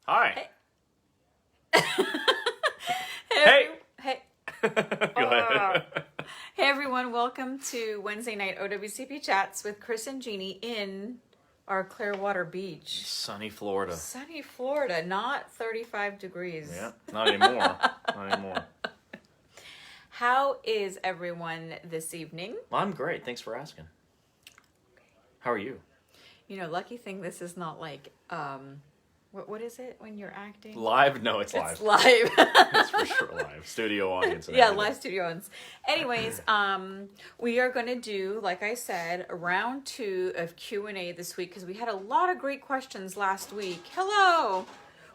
Hi. Hey. Hey. Hey. Go ahead. Hey everyone, welcome to Wednesday night OWCP Chats with Chris and Gini in our Clearwater Beach. Sunny Florida. Sunny Florida, not 35 degrees. Yeah, not anymore. Not anymore. How is everyone this evening? I'm great. Thanks for asking. How are you? You know, lucky thing this is not like, what is it when you're acting? Live? No, it's live. It's live. It's for sure live. Studio audience. And Yeah, everything. live studio audience. Anyways, we are going to do, like I said, a round 2 of Q&A this week because we had a lot of great questions last week. Hello!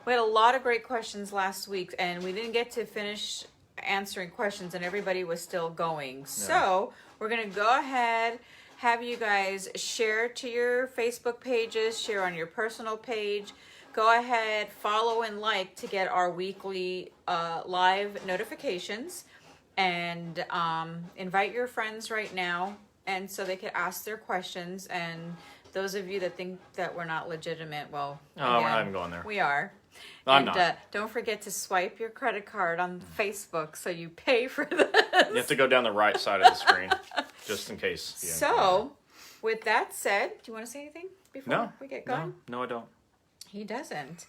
We had a lot of great questions last week and we didn't get to finish answering questions and everybody was still going. So we're going to go ahead, have you guys share to your Facebook pages, share on your personal page. Go ahead, follow and like to get our weekly live notifications, and invite your friends right now, and so they can ask their questions. And those of you that think that we're not legitimate, well, Oh, we're not even going there. We are. I'm and not. Don't forget to swipe your credit card on Facebook so you pay for this. You have to go down the right side of the screen, just in case. So, with that said, do you want to say anything before we get going? No, I don't. He doesn't.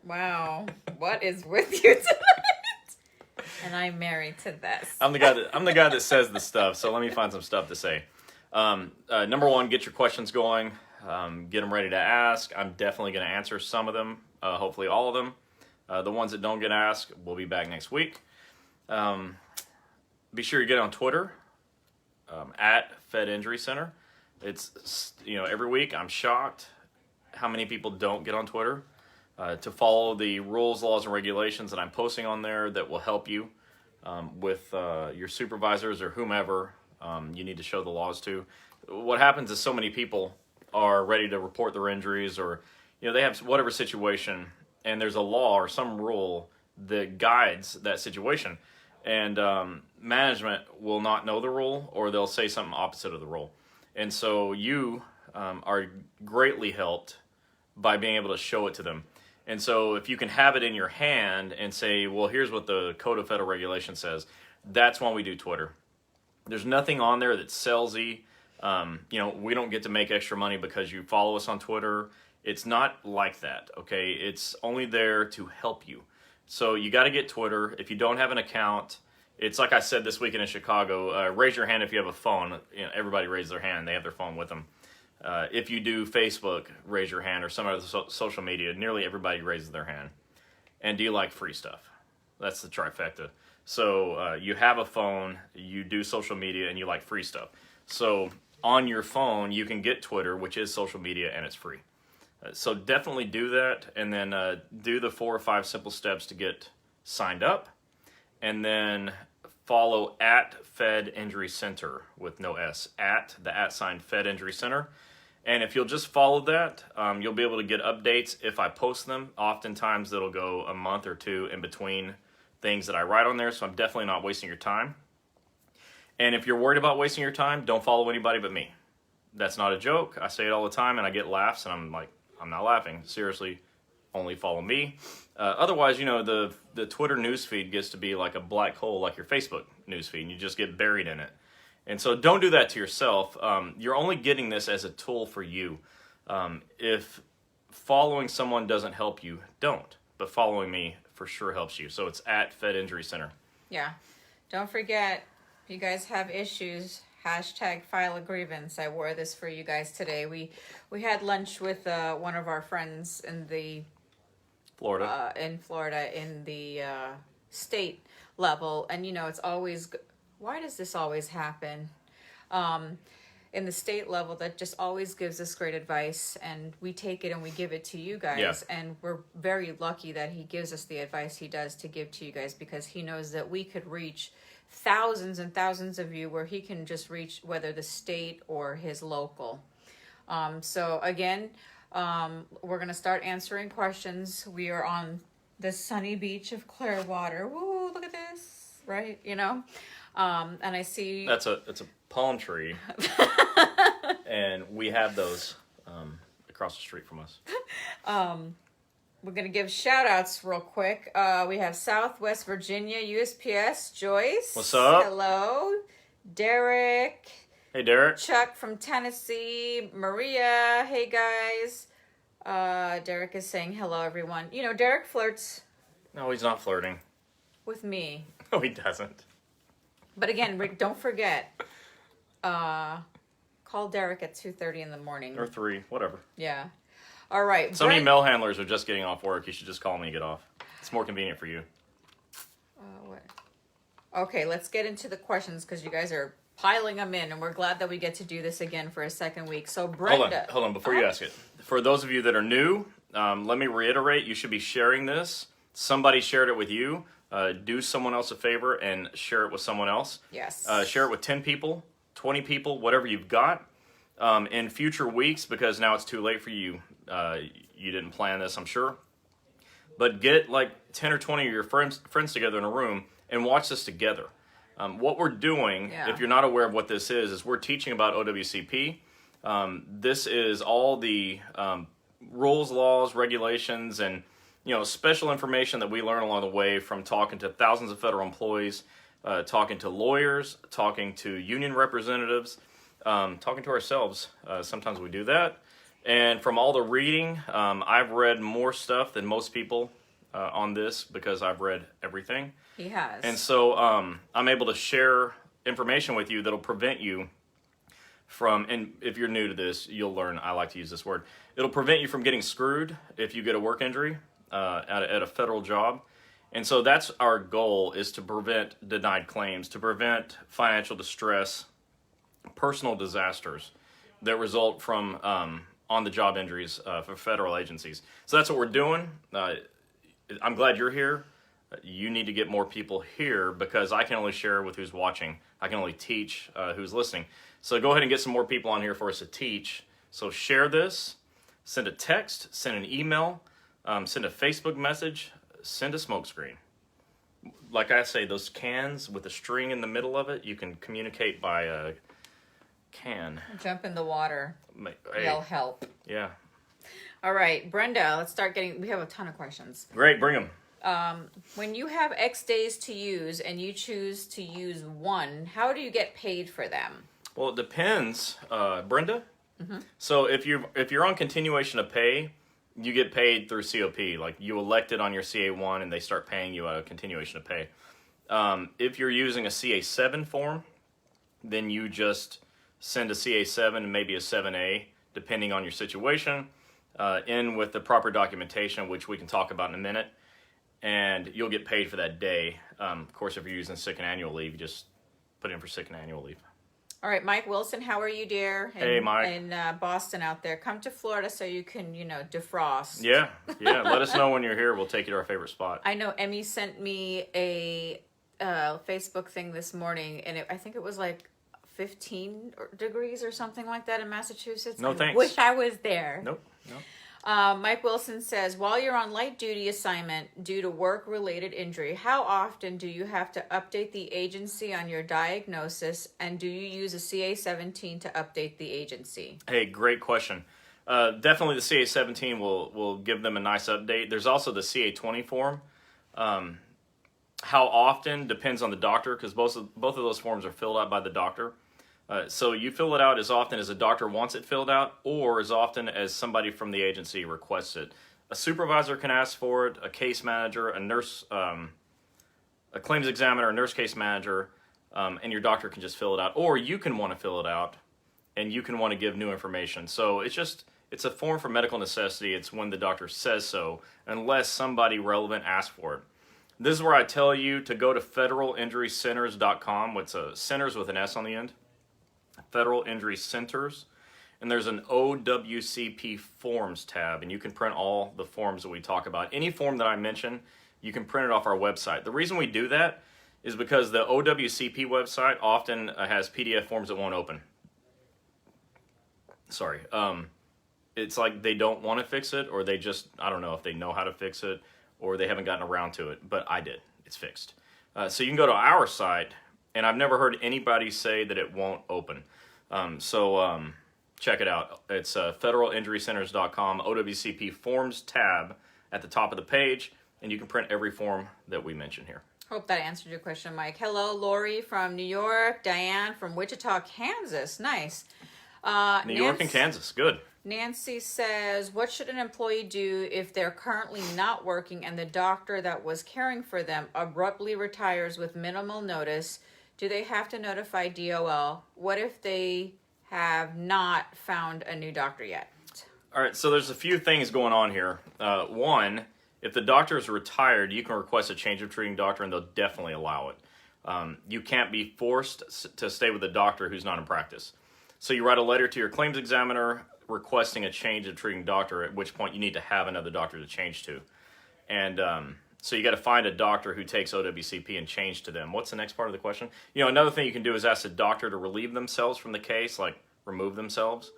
Wow. What is with you tonight? And I'm married to this. I'm the guy that says the stuff. So let me find some stuff to say. Number one, get your questions going. Get them ready to ask. I'm definitely going to answer some of them. Hopefully all of them. The ones that don't get asked, we'll be back next week. Be sure you get on Twitter at Fed Injury Center. It's every week I'm shocked how many people don't get on Twitter to follow the rules, laws, and regulations that I'm posting on there that will help you with your supervisors or whomever you need to show the laws to. What happens is so many people are ready to report their injuries, or they have whatever situation, and there's a law or some rule that guides that situation, and management will not know the rule, or they'll say something opposite of the rule. And so you are greatly helped by being able to show it to them. And so if you can have it in your hand and say, well, here's what the Code of Federal Regulations says, that's when we do Twitter. There's nothing on there that's salesy. We don't get to make extra money because you follow us on Twitter. It's not like that, okay? It's only there to help you. So you got to get Twitter. If you don't have an account, it's like I said this weekend in Chicago, raise your hand if you have a phone. Everybody raised their hand. They have their phone with them. If you do Facebook, raise your hand, or some other social media, nearly everybody raises their hand. And do you like free stuff? That's the trifecta. So you have a phone, you do social media, and you like free stuff. So on your phone, you can get Twitter, which is social media, and it's free. So definitely do that, and then do the 4 or 5 simple steps to get signed up. And then follow at Fed Injury Center with no S, at @ Fed Injury Center. And if you'll just follow that, you'll be able to get updates if I post them. Oftentimes, it'll go a month or 2 in between things that I write on there, so I'm definitely not wasting your time. And if you're worried about wasting your time, don't follow anybody but me. That's not a joke. I say it all the time, and I get laughs, and I'm like, I'm not laughing. Seriously, only follow me. Otherwise, the Twitter newsfeed gets to be like a black hole, like your Facebook newsfeed, and you just get buried in it. And so don't do that to yourself. You're only getting this as a tool for you. If following someone doesn't help you, don't. But following me for sure helps you. So it's at Fed Injury Center. Yeah. Don't forget, if you guys have issues, hashtag file a grievance. I wore this for you guys today. We had lunch with one of our friends in the Florida. In the state level. And, it's always... Why does this always happen? In the state level, that just always gives us great advice, and we take it and we give it to you guys. Yeah. And we're very lucky that he gives us the advice he does to give to you guys, because he knows that we could reach thousands and thousands of you where he can just reach whether the state or his local. So again, we're going to start answering questions. We are on the sunny beach of Clearwater. Woo, look at this, right? And I see It's a palm tree, and we have those across the street from us. we're going to give shout outs real quick. We have Southwest Virginia USPS, Joyce. What's up? Hello. Derek. Hey, Derek. Chuck from Tennessee. Maria. Hey, guys. Derek is saying hello, everyone. You know, Derek flirts No, he's not flirting. with me. No, he doesn't. But again, Rick, don't forget, call Derek at 2:30 in the morning. Or 3, whatever. Yeah. All right. Some email handlers are just getting off work. You should just call me and get off. It's more convenient for you. What? Okay, let's get into the questions because you guys are piling them in, and we're glad that we get to do this again for a second week. So, Brenda. Hold on, before you ask it. For those of you that are new, let me reiterate, you should be sharing this. Somebody shared it with you. Do someone else a favor and share it with someone else. Yes. Share it with 10 people, 20 people, whatever you've got. In future weeks, because now it's too late for you. You didn't plan this, I'm sure. But get like 10 or 20 of your friends together in a room and watch this together. What we're doing, if you're not aware of what this is we're teaching about OWCP. This is all the rules, laws, regulations, and special information that we learn along the way from talking to thousands of federal employees, talking to lawyers, talking to union representatives, talking to ourselves. Sometimes we do that. And from all the reading, I've read more stuff than most people on this because I've read everything. He has. And so I'm able to share information with you that'll prevent you from, and if you're new to this, you'll learn, I like to use this word, it'll prevent you from getting screwed if you get a work injury at a federal job. And so that's our goal, is to prevent denied claims, to prevent financial distress, personal disasters that result from on-the-job injuries for federal agencies. So that's what we're doing. I'm glad you're here. You need to get more people here because I can only share with who's watching. I can only teach who's listening. So go ahead and get some more people on here for us to teach. So share this, send a text, send an email, send a Facebook message, send a smokescreen. Like I say, those cans with a string in the middle of it, you can communicate by a can. Jump in the water. Hey. Yell help. Yeah. All right, Brenda, let's start getting, we have a ton of questions. Great, bring them. When you have X days to use and you choose to use one, how do you get paid for them? Well, it depends, Brenda. Mm-hmm. So if you're on continuation of pay, you get paid through COP. Like you elected on your CA1 and they start paying you a continuation of pay. If you're using a CA7 form, then you just send a CA7 and maybe a 7A, depending on your situation, in with the proper documentation, which we can talk about in a minute. And you'll get paid for that day. Of course, if you're using sick and annual leave, you just put in for sick and annual leave. All right, Mike Wilson, how are you, dear? Hey, Mike. In Boston out there. Come to Florida so you can, defrost. Yeah. Let us know when you're here. We'll take you to our favorite spot. I know Emmy sent me a Facebook thing this morning, and I think it was like 15 degrees or something like that in Massachusetts. No, thanks. I wish I was there. Nope. Mike Wilson says, while you're on light duty assignment due to work-related injury, how often do you have to update the agency on your diagnosis, and do you use a CA-17 to update the agency? Hey, great question. Definitely the CA-17 will give them a nice update. There's also the CA-20 form. How often depends on the doctor, because both of those forms are filled out by the doctor. So you fill it out as often as the doctor wants it filled out, or as often as somebody from the agency requests it. A supervisor can ask for it, a case manager, a nurse, a claims examiner, a nurse case manager, and your doctor can just fill it out. Or you can want to fill it out, and you can want to give new information. So it's a form for medical necessity. It's when the doctor says so, unless somebody relevant asks for it. This is where I tell you to go to federalinjurycenters.com. It's centers with an S on the end. Federal Injury Centers, and there's an OWCP Forms tab, and you can print all the forms that we talk about. Any form that I mention, you can print it off our website. The reason we do that is because the OWCP website often has PDF forms that won't open. Sorry. It's like they don't want to fix it, or they just, I don't know if they know how to fix it, or they haven't gotten around to it, but I did. It's fixed. So you can go to our site, and I've never heard anybody say that it won't open. Check it out. It's federalinjurycenters.com, OWCP Forms tab, at the top of the page, and you can print every form that we mention here. Hope that answered your question, Mike. Hello, Lori from New York. Diane from Wichita, Kansas. Nice. New York and Kansas. Good. Nancy says, what should an employee do if they're currently not working and the doctor that was caring for them abruptly retires with minimal notice? Do they have to notify DOL? What if they have not found a new doctor yet? All right, so there's a few things going on here. One, if the doctor is retired, you can request a change of treating doctor, and they'll definitely allow it. You can't be forced to stay with a doctor who's not in practice. So you write a letter to your claims examiner requesting a change of treating doctor, at which point you need to have another doctor to change to. And so you got to find a doctor who takes OWCP and change to them. What's the next part of the question? Another thing you can do is ask the doctor to relieve themselves from the case, like remove themselves.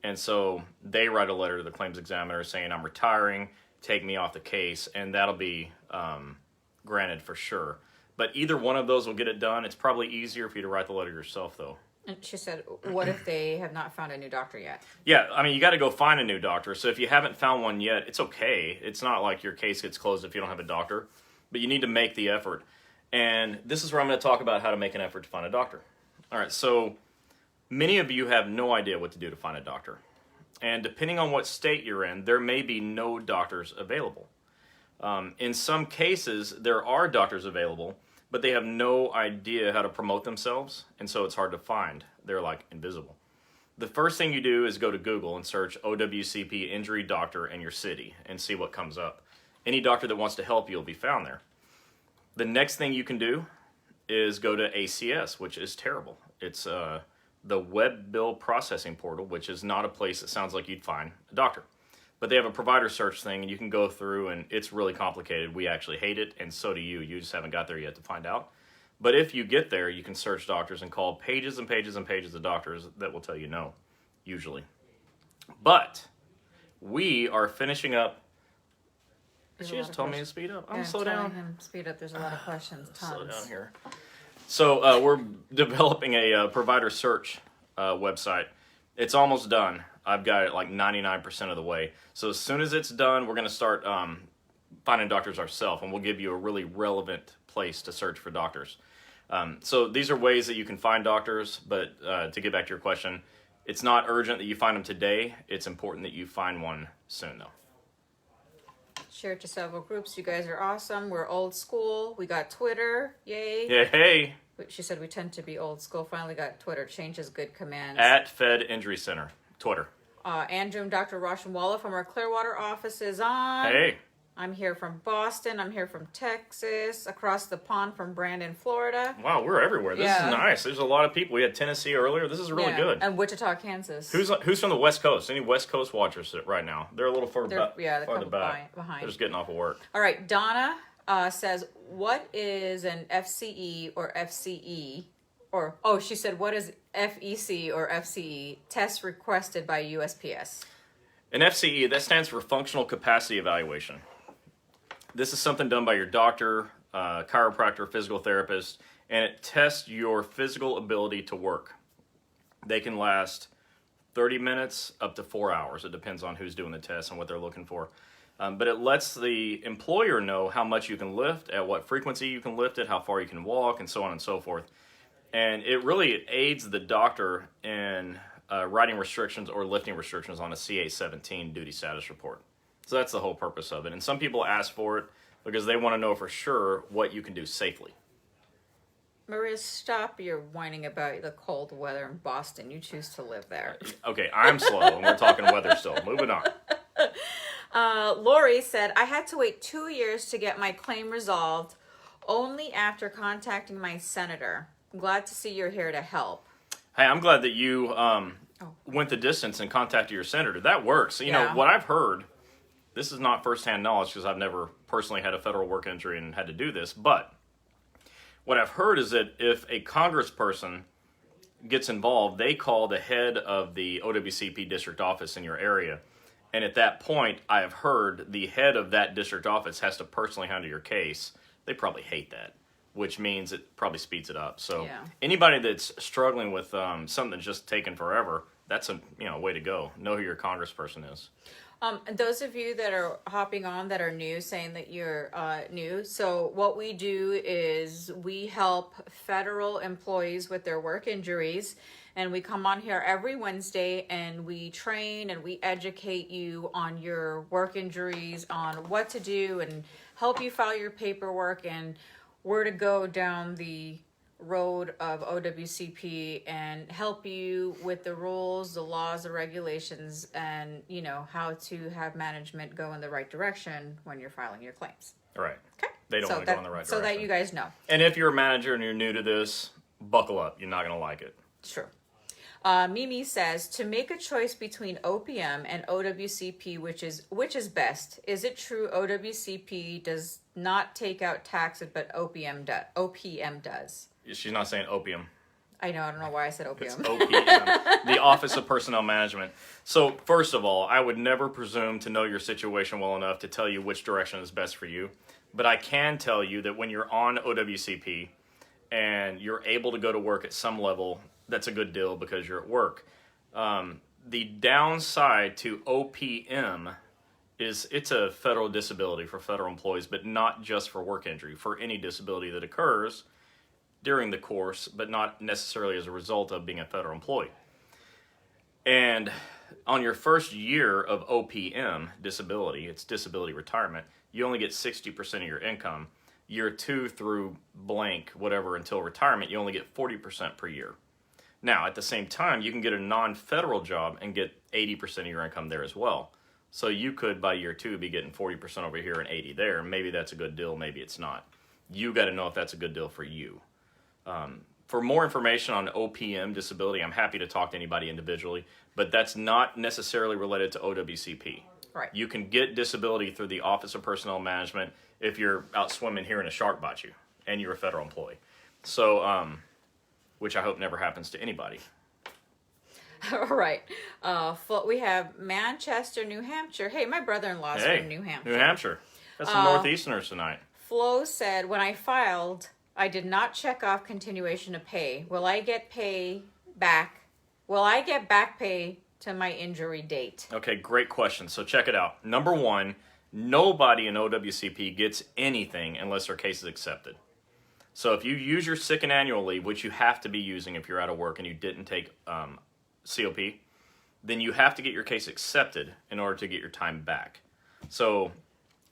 And so they write a letter to the claims examiner saying, I'm retiring, take me off the case, and that'll be granted for sure. But either one of those will get it done. It's probably easier for you to write the letter yourself, though. And she said, what if they have not found a new doctor yet? Yeah, I mean, you got to go find a new doctor. So if you haven't found one yet, it's okay. It's not like your case gets closed if you don't have a doctor. But you need to make the effort. And this is where I'm going to talk about how to make an effort to find a doctor. All right, so many of you have no idea what to do to find a doctor. And depending on what state you're in, there may be no doctors available. In some cases, there are doctors available, but they have no idea how to promote themselves, and so it's hard to find. They're like invisible. The first thing you do is go to Google and search OWCP injury doctor in your city and see what comes up. Any doctor that wants to help you will be found there. The next thing you can do is go to ACS, which is terrible. It's the web bill processing portal, which is not a place that sounds like you'd find a doctor. But they have a provider search thing, and you can go through, and it's really complicated. We actually hate it, and so do you. You just haven't got there yet to find out. But if you get there, you can search doctors and call pages and pages and pages of doctors that will tell you no, usually. But we are finishing up. She just told me to speed up. I'm going to slow down. Him speed up. There's a lot of questions. Tons. Slow down here. So we're developing a provider search website. It's almost done. I've got it like 99% of the way. So as soon as it's done, we're going to start finding doctors ourselves, and we'll give you a really relevant place to search for doctors. So these are ways that you can find doctors, but to get back to your question, it's not urgent that you find them today. It's important that you find one soon, though. Share it to several groups. You guys are awesome. We're old school. We got Twitter. Yay. Yeah, hey. She said we tend to be old school. Finally got Twitter. Change is good commands. At Fed Injury Center. Twitter. Andrew and Dr. Roshanwala from our Clearwater office is on. Hey. I'm here from Boston. I'm here from Texas. Across the pond from Brandon, Florida. Wow, we're everywhere. This is nice. There's a lot of people. We had Tennessee earlier. This is really good. And Wichita, Kansas. Who's from the West Coast? Any West Coast watchers right now? They're a little farther back. Yeah, they're behind. They're just getting off of work. All right, Donna says, what is an FCE or FCE? She said, what is FEC or FCE? Test requested by USPS. An FCE, that stands for Functional Capacity Evaluation. This is something done by your doctor, chiropractor, physical therapist, and it tests your physical ability to work. They can last 30 minutes up to 4 hours. It depends on who's doing the test and what they're looking for. But it lets the employer know how much you can lift, at what frequency you can lift it, how far you can walk, and so on and so forth. And it really aids the doctor in writing restrictions or lifting restrictions on a CA-17 duty status report. So that's the whole purpose of it. And some people ask for it because they want to know for sure what you can do safely. Maria, stop your whining about the cold weather in Boston. You choose to live there. Okay, I'm slow, and we're talking weather still. Moving on. Lori said, I had to wait 2 years to get my claim resolved, only after contacting my senator. I'm glad to see you're here to help. Hey, I'm glad that you went the distance and contacted your senator. That works. You know, what I've heard, this is not firsthand knowledge because I've never personally had a federal work injury and had to do this, but what I've heard is that if a congressperson gets involved, they call the head of the OWCP district office in your area. And at that point, I have heard the head of that district office has to personally handle your case. They probably hate that, which means it probably speeds it up. So anybody that's struggling with something that's just taken forever, that's a way to go. Know who your congressperson is. And those of you that are hopping on that are new, saying that you're new, so what we do is we help federal employees with their work injuries, and we come on here every Wednesday and we train and we educate you on your work injuries, on what to do, and help you file your paperwork and where to go down the road of OWCP and help you with the rules, the laws, the regulations, and how to have management go in the right direction when you're filing your claims. Right. Okay. They don't want to go in the right direction. So that you guys know. And if you're a manager and you're new to this, buckle up. You're not going to like it. Sure. Mimi says, to make a choice between OPM and OWCP, which is best? Is it true OWCP does not take out taxes, but OPM does? She's not saying opium. I know. I don't know why I said It's OPM. OPM, the Office of Personnel Management. So first of all, I would never presume to know your situation well enough to tell you which direction is best for you. But I can tell you that when you're on OWCP and you're able to go to work at some level, that's a good deal because you're at work. The downside to OPM is it's a federal disability for federal employees, but not just for work injury, for any disability that occurs during the course, but not necessarily as a result of being a federal employee. And on your first year of OPM disability, it's disability retirement, you only get 60% of your income. Year 2 through blank, whatever, until retirement, you only get 40% per year. Now, at the same time, you can get a non-federal job and get 80% of your income there as well. So you could, by year 2, be getting 40% over here and 80 there. Maybe that's a good deal, maybe it's not. You got to know if that's a good deal for you. For more information on OPM disability, I'm happy to talk to anybody individually, but that's not necessarily related to OWCP. Right. You can get disability through the Office of Personnel Management if you're out swimming here and a shark bites you and you're a federal employee. So, which I hope never happens to anybody. All right. We have Manchester, New Hampshire. Hey, my brother-in-law's from New Hampshire. New Hampshire. That's some Northeasterners tonight. Flo said, when I filed, I did not check off continuation of pay. Will I get pay back? Will I get back pay to my injury date? Okay, great question. So check it out. Number one, nobody in OWCP gets anything unless their case is accepted. So if you use your sick and annual leave, which you have to be using if you're out of work and you didn't take COP, then you have to get your case accepted in order to get your time back. So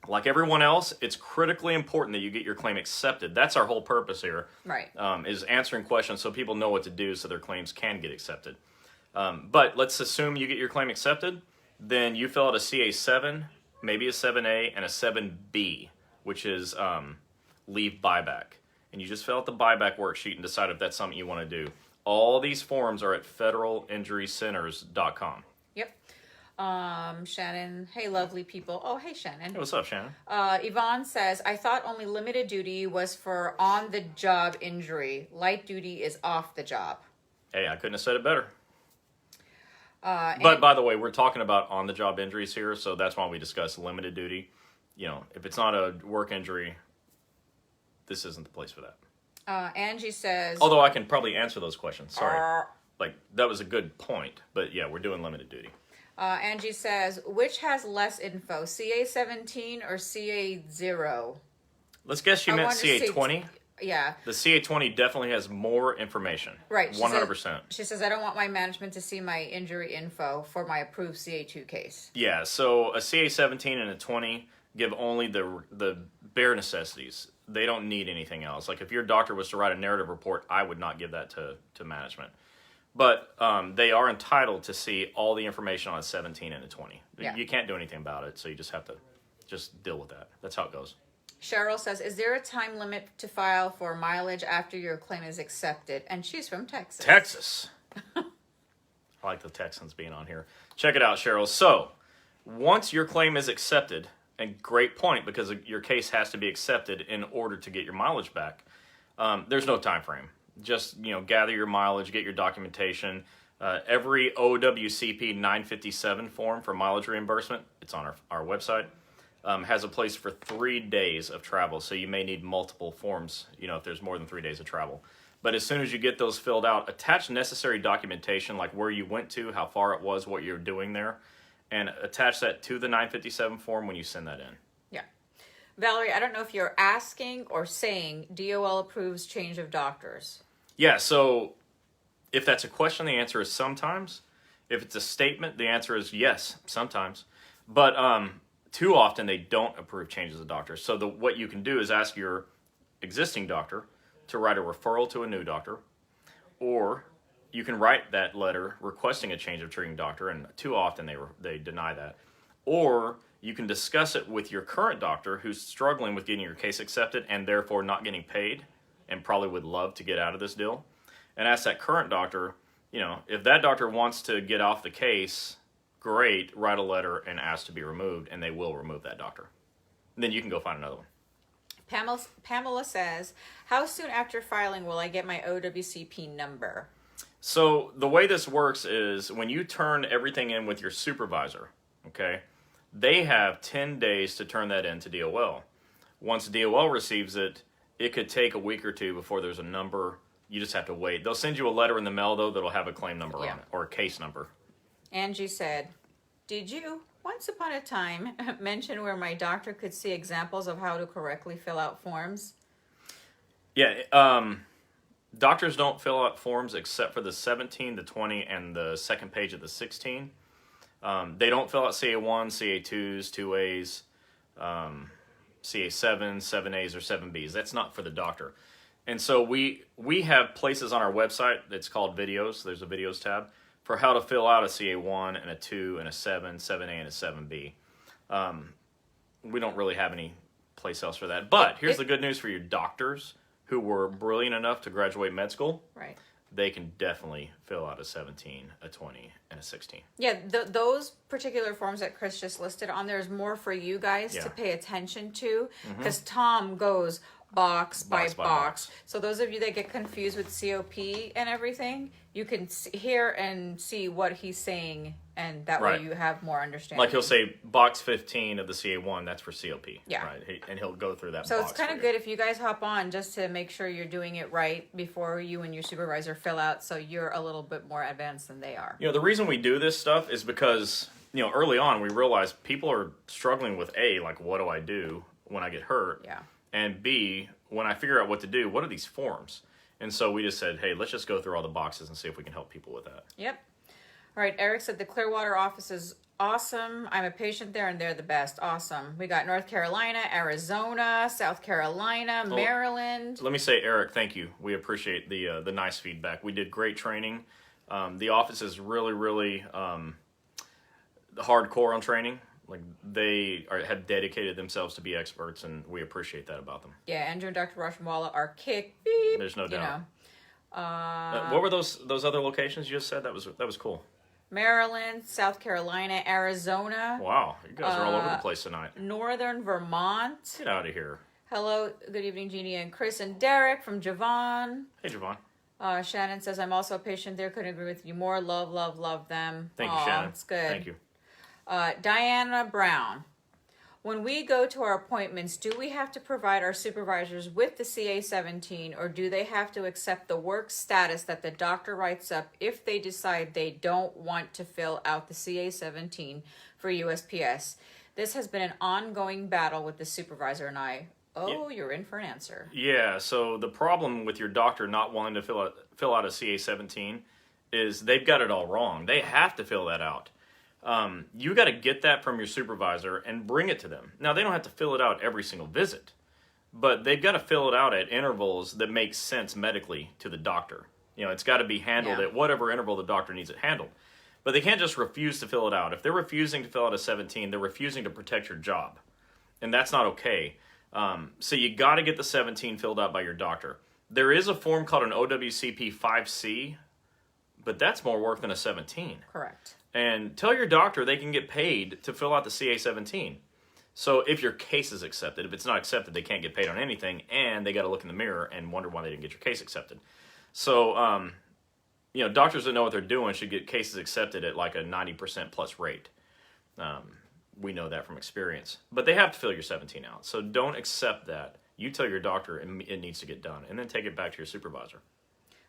like everyone else, it's critically important that you get your claim accepted. That's our whole purpose here. Right. Is answering questions so people know what to do so their claims can get accepted. But let's assume you get your claim accepted, then you fill out a CA7, maybe a 7A, and a 7B, which is leave buyback. And you just fill out the buyback worksheet and decide if that's something you want to do. All these forms are at federalinjurycenters.com. Yep. Shannon, hey, lovely people. Oh, hey, Shannon. Hey, what's up, Shannon? Yvonne says, I thought only limited duty was for on-the-job injury. Light duty is off the job. Hey, I couldn't have said it better. But by the way, we're talking about on-the-job injuries here, so that's why we discuss limited duty. If it's not a work injury, this isn't the place for that. Angie says... Although I can probably answer those questions. Sorry. That was a good point. But yeah, we're doing limited duty. Angie says, which has less info, CA17 or CA0? Let's guess you meant CA20. Yeah. The CA20 definitely has more information. Right. 100%. She says, I don't want my management to see my injury info for my approved CA2 case. Yeah, so a CA17 and a 20 give only the bare necessities. They don't need anything else. Like if your doctor was to write a narrative report, I would not give that to management. But they are entitled to see all the information on a 17 and a 20. Yeah. You can't do anything about it, so you just have to just deal with that. That's how it goes. Cheryl says, is there a time limit to file for mileage after your claim is accepted? And she's from Texas. Texas. I like the Texans being on here. Check it out, Cheryl. So once your claim is accepted, and great point, because your case has to be accepted in order to get your mileage back, there's no time frame. Just gather your mileage, get your documentation. Every OWCP 957 form for mileage reimbursement, it's on our website, has a place for 3 days of travel. So you may need multiple forms, if there's more than 3 days of travel. But as soon as you get those filled out, attach necessary documentation like where you went to, how far it was, what you're doing there, and attach that to the 957 form when you send that in. Yeah. Valerie, I don't know if you're asking or saying DOL approves change of doctors. Yeah, so if that's a question, the answer is sometimes. If it's a statement, the answer is yes, sometimes. But too often they don't approve changes of doctors. So what you can do is ask your existing doctor to write a referral to a new doctor, or you can write that letter requesting a change of treating doctor, and too often they deny that. Or you can discuss it with your current doctor who's struggling with getting your case accepted and therefore not getting paid and probably would love to get out of this deal. And ask that current doctor, if that doctor wants to get off the case, great, write a letter and ask to be removed, and they will remove that doctor. And then you can go find another one. Pamela says, how soon after filing will I get my OWCP number? So the way this works is when you turn everything in with your supervisor, okay, they have 10 days to turn that in to DOL. Once DOL receives it, it could take a week or two before there's a number. You just have to wait. They'll send you a letter in the mail, though, that'll have a claim number on it, or a case number. Angie said, did you, once upon a time, mention where my doctor could see examples of how to correctly fill out forms? Yeah, doctors don't fill out forms except for the 17, the 20, and the second page of the 16. They don't fill out CA1, CA2s, 2As, CA7, 7As, or 7Bs. That's not for the doctor. And so we have places on our website that's called videos. There's a videos tab for how to fill out a CA1 and a 2 and a 7, 7A and a 7B. We don't really have any place else for that. But here's the good news for your doctors who were brilliant enough to graduate med school. Right. They can definitely fill out a 17, a 20, and a 16. Yeah, those particular forms that Chris just listed on there is more for you guys to pay attention to, because Tom goes box by box. So those of you that get confused with COP and everything, you can hear and see what he's saying, and that way you have more understanding. Like he'll say box 15 of the CA1, that's for COP. Yeah. Right? And he'll go through that So box. it's kind of good if you guys hop on just to make sure you're doing it right before you and your supervisor fill out, so you're a little bit more advanced than they are. The reason we do this stuff is because, early on we realized people are struggling with A, like what do I do when I get hurt? Yeah. And B, when I figure out what to do, what are these forms? And so we just said, hey, let's just go through all the boxes and see if we can help people with that. Yep. All right, Eric said the Clearwater office is awesome. I'm a patient there and they're the best. Awesome. We got North Carolina, Arizona, South Carolina, Maryland. Let me say, Eric, thank you. We appreciate the nice feedback. We did great training. The office is really, really hardcore on training. Like they have dedicated themselves to be experts, and we appreciate that about them. Yeah, Andrew and Dr. Rashmawala are kick beep. There's no doubt. What were those other locations you just said? That was cool. Maryland, South Carolina, Arizona. Wow, you guys are all over the place tonight. Northern Vermont. Get out of here. Hello, good evening, Jeannie and Chris and Derek from Javon. Hey, Javon. Shannon says, I'm also a patient there. Couldn't agree with you more. Love, love, love them. Thank you, Shannon. It's good. Thank you. Diana Brown. When we go to our appointments, do we have to provide our supervisors with the CA-17, or do they have to accept the work status that the doctor writes up if they decide they don't want to fill out the CA-17 for USPS? This has been an ongoing battle with the supervisor and I. Oh, you're in for an answer. Yeah, so the problem with your doctor not wanting to fill out a CA-17 is they've got it all wrong. They have to fill that out. You got to get that from your supervisor and bring it to them. Now, they don't have to fill it out every single visit, but they've got to fill it out at intervals that make sense medically to the doctor. It's got to be handled at whatever interval the doctor needs it handled. But they can't just refuse to fill it out. If they're refusing to fill out a 17, they're refusing to protect your job, and that's not okay. So you got to get the 17 filled out by your doctor. There is a form called an OWCP 5C, but that's more work than a 17. Correct. And tell your doctor they can get paid to fill out the CA-17. So if your case is accepted, if it's not accepted, they can't get paid on anything, and they got to look in the mirror and wonder why they didn't get your case accepted. So, doctors that know what they're doing should get cases accepted at like a 90% plus rate. We know that from experience. But they have to fill your 17 out. So don't accept that. You tell your doctor it needs to get done, and then take it back to your supervisor.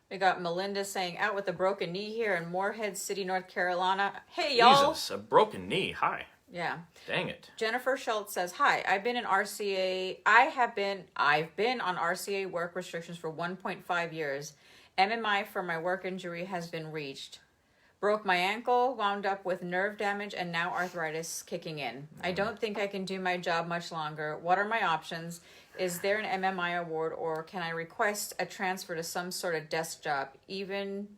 We got Melinda saying, out with a broken knee here in Morehead City, North Carolina. Hey, y'all. Jesus, a broken knee. Hi. Yeah. Dang it. Jennifer Schultz says, hi, I've been on RCA work restrictions for 1.5 years. MMI for my work injury has been reached. Broke my ankle, wound up with nerve damage, and now arthritis kicking in. I don't think I can do my job much longer. What are my options? Is there an MMI award, or can I request a transfer to some sort of desk job, even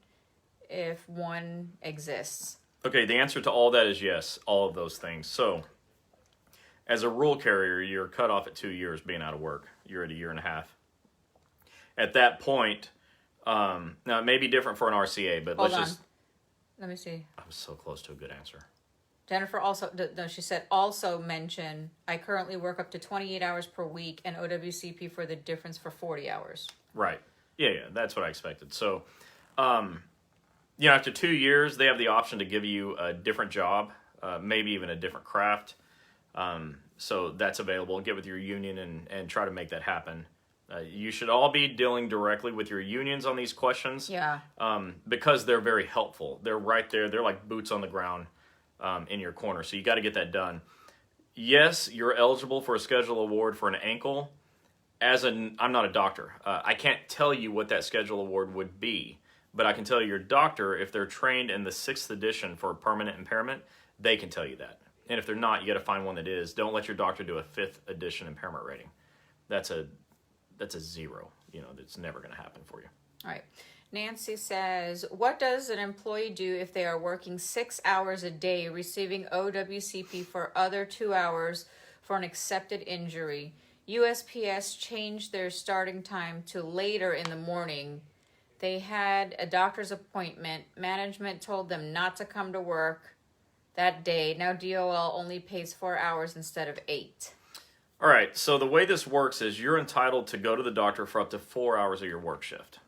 if one exists? Okay, the answer to all that is yes, all of those things. So, as a rule carrier, you're cut off at 2 years being out of work. You're at a year and a half. At that point, now it may be different for an RCA, but Hold let's on. just... Let me see. I was so close to a good answer. Jennifer also, no, she said, also mention, I currently work up to 28 hours per week and OWCP for the difference for 40 hours. Right. Yeah, that's what I expected. So, after 2 years, they have the option to give you a different job, maybe even a different craft. So that's available. Get with your union and try to make that happen. You should all be dealing directly with your unions on these questions. Yeah. Because they're very helpful. They're right there. They're like boots on the ground in your corner. So you got to get that done. Yes, you're eligible for a schedule award for an ankle. I'm not a doctor. I can't tell you what that schedule award would be. But I can tell you your doctor, if they're trained in the 6th edition for permanent impairment, they can tell you that. And if they're not, you got to find one that is. Don't let your doctor do a 5th edition impairment rating. That's a 0. That's never going to happen for you. All right. Nancy says, what does an employee do if they are working 6 hours a day, receiving OWCP for other 2 hours for an accepted injury? USPS changed their starting time to later in the morning. They had a doctor's appointment. Management told them not to come to work that day. Now DOL only pays 4 hours instead of 8. All right, so the way this works is you're entitled to go to the doctor for up to 4 hours of your work shift.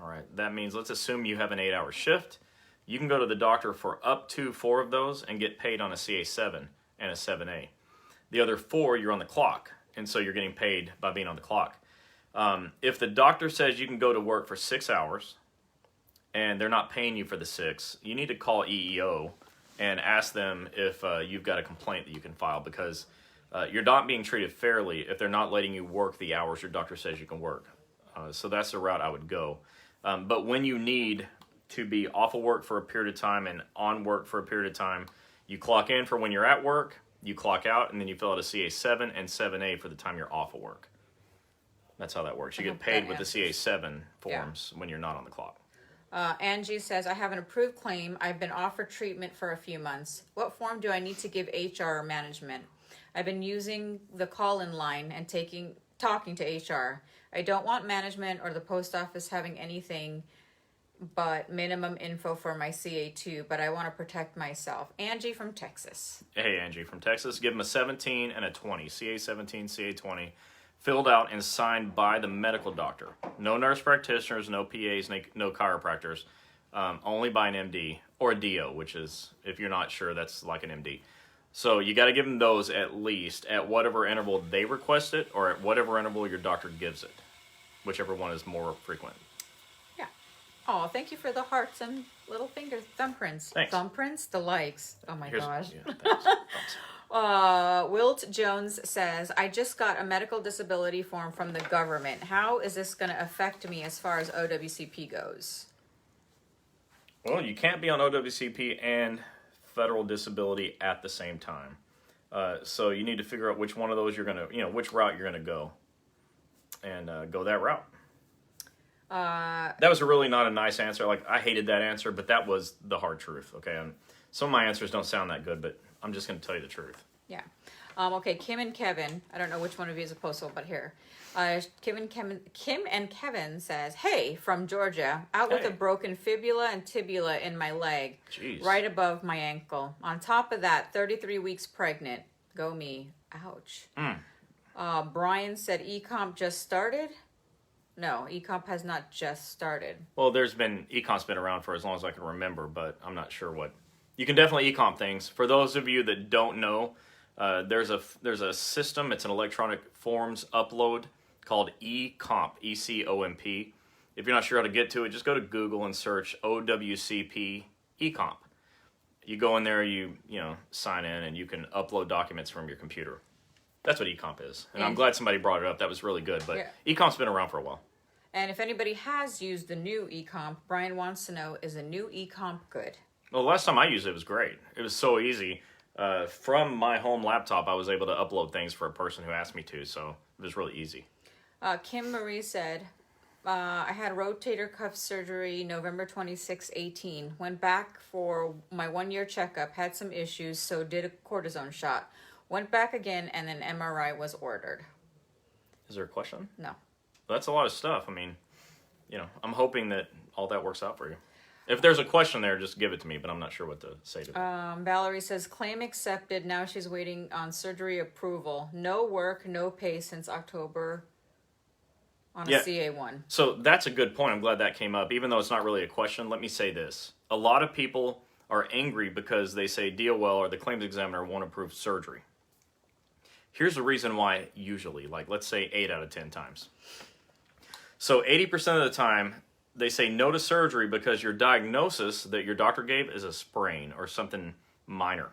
All right, that means let's assume you have an 8-hour shift. You can go to the doctor for up to 4 of those and get paid on a CA7 and a 7A. The other 4, you're on the clock, and so you're getting paid by being on the clock. If the doctor says you can go to work for 6 hours and they're not paying you for the 6, you need to call EEO and ask them if you've got a complaint that you can file, because you're not being treated fairly if they're not letting you work the hours your doctor says you can work. So that's the route I would go. But when you need to be off of work for a period of time and on work for a period of time, you clock in for when you're at work, you clock out, and then you fill out a CA7 and 7A for the time you're off of work. That's how that works. You get paid with the CA7 forms when you're not on the clock. Angie says, I have an approved claim. I've been offered treatment for a few months. What form do I need to give HR or management? I've been using the call-in line and talking to HR. I don't want management or the post office having anything but minimum info for my CA2, but I want to protect myself. Angie from Texas. Hey, Angie from Texas. Give them a 17 and a 20. CA17, CA20. Filled out and signed by the medical doctor. No nurse practitioners, no PAs, no chiropractors. Only by an MD or a DO, which is, if you're not sure, that's like an MD. So you got to give them those at least at whatever interval they request it, or at whatever interval your doctor gives it, whichever one is more frequent. Yeah. Oh, thank you for the hearts and little finger thumbprints. Thanks. Thumbprints, the likes. Oh my gosh. Yeah, thanks. Wilt Jones says, I just got a medical disability form from the government. How is this going to affect me as far as OWCP goes? Well, you can't be on OWCP and federal disability at the same time. So you need to figure out which one of those you're going to, which route you're going to go. And go that route. That was really not a nice answer. Like, I hated that answer, but that was the hard truth, okay? Some of my answers don't sound that good, but I'm just going to tell you the truth. Yeah. Okay, Kim and Kevin. I don't know which one of you is a postal, but here. Kim and Kevin says, hey, from Georgia, out with a broken fibula and tibula in my leg. Jeez. Right above my ankle. On top of that, 33 weeks pregnant. Go me. Ouch. Brian said eComp just started. No, eComp has not just started. Well, eComp's been around for as long as I can remember, but I'm not sure what. You can definitely eComp things. For those of you that don't know, there's a system. It's an electronic forms upload called eComp, ECOMP. If you're not sure how to get to it, just go to Google and search OWCP Ecomp. You go in there, you sign in, and you can upload documents from your computer. That's what Ecomp is. And I'm glad somebody brought it up. That was really good. But Ecomp's been around for a while. And if anybody has used the new Ecomp, Brian wants to know, is the new Ecomp good? Well, the last time I used it was great. It was so easy. From my home laptop, I was able to upload things for a person who asked me to, so it was really easy. Kim Marie said, I had rotator cuff surgery November 26, 18. Went back for my 1-year checkup, had some issues, so did a cortisone shot. Went back again, and then MRI was ordered. Is there a question? No. Well, that's a lot of stuff. I mean, I'm hoping that all that works out for you. If there's a question there, just give it to me, but I'm not sure what to say to that. Valerie says, claim accepted. Now she's waiting on surgery approval. No work, no pay since October on a CA1. So that's a good point. I'm glad that came up. Even though it's not really a question, let me say this. A lot of people are angry because they say DOL or the claims examiner won't approve surgery. Here's the reason why usually, like let's say 8 out of 10 times. So 80% of the time, they say no to surgery because your diagnosis that your doctor gave is a sprain or something minor.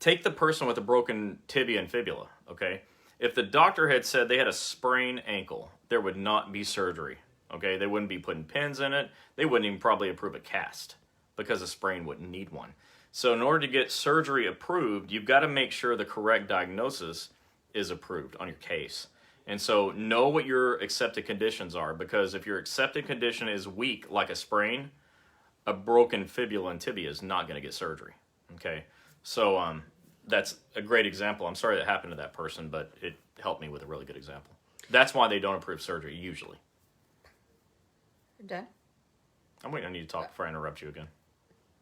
Take the person with a broken tibia and fibula, okay? If the doctor had said they had a sprained ankle, there would not be surgery, okay? They wouldn't be putting pins in it. They wouldn't even probably approve a cast because a sprain wouldn't need one. So in order to get surgery approved, you've got to make sure the correct diagnosis is approved on your case. And so know what your accepted conditions are, because if your accepted condition is weak, like a sprain, a broken fibula and tibia is not going to get surgery, okay? So that's a great example. I'm sorry that happened to that person, but it helped me with a really good example. That's why they don't approve surgery, usually. You're done? I'm waiting on you to talk before I interrupt you again.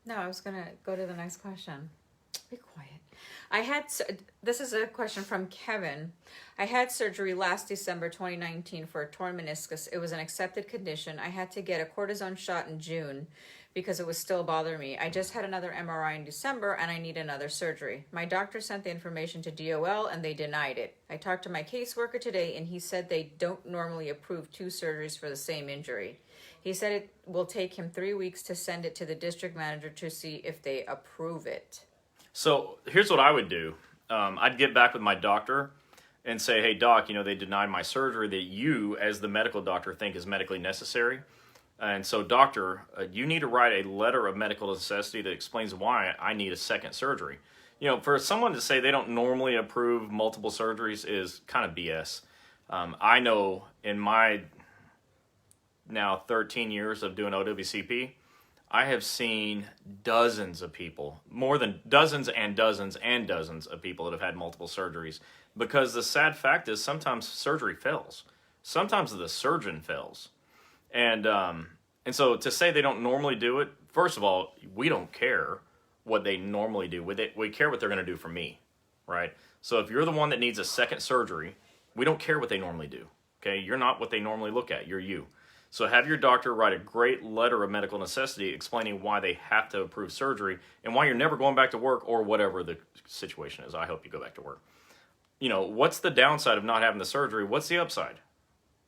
No, I was going to go to the next question. Be quiet. This is a question from Kevin. I had surgery last December 2019 for a torn meniscus. It was an accepted condition. I had to get a cortisone shot in June because it was still bothering me. I just had another MRI in December and I need another surgery. My doctor sent the information to DOL and they denied it. I talked to my caseworker today and he said they don't normally approve 2 surgeries for the same injury. He said it will take him 3 weeks to send it to the district manager to see if they approve it. So here's what I would do. I'd get back with my doctor and say, hey, doc, they denied my surgery that you, as the medical doctor, think is medically necessary. And so, doctor, you need to write a letter of medical necessity that explains why I need a second surgery. For someone to say they don't normally approve multiple surgeries is kind of BS. I know in my now 13 years of doing OWCP, I have seen dozens of people, more than dozens and dozens and dozens of people that have had multiple surgeries, because the sad fact is sometimes surgery fails. Sometimes the surgeon fails. And so to say they don't normally do it, first of all, we don't care what they normally do. We care what they're going to do for me, right? So if you're the one that needs a second surgery, we don't care what they normally do, okay? You're not what they normally look at. You're you. So have your doctor write a great letter of medical necessity explaining why they have to approve surgery and why you're never going back to work or whatever the situation is. I hope you go back to work. What's the downside of not having the surgery? What's the upside?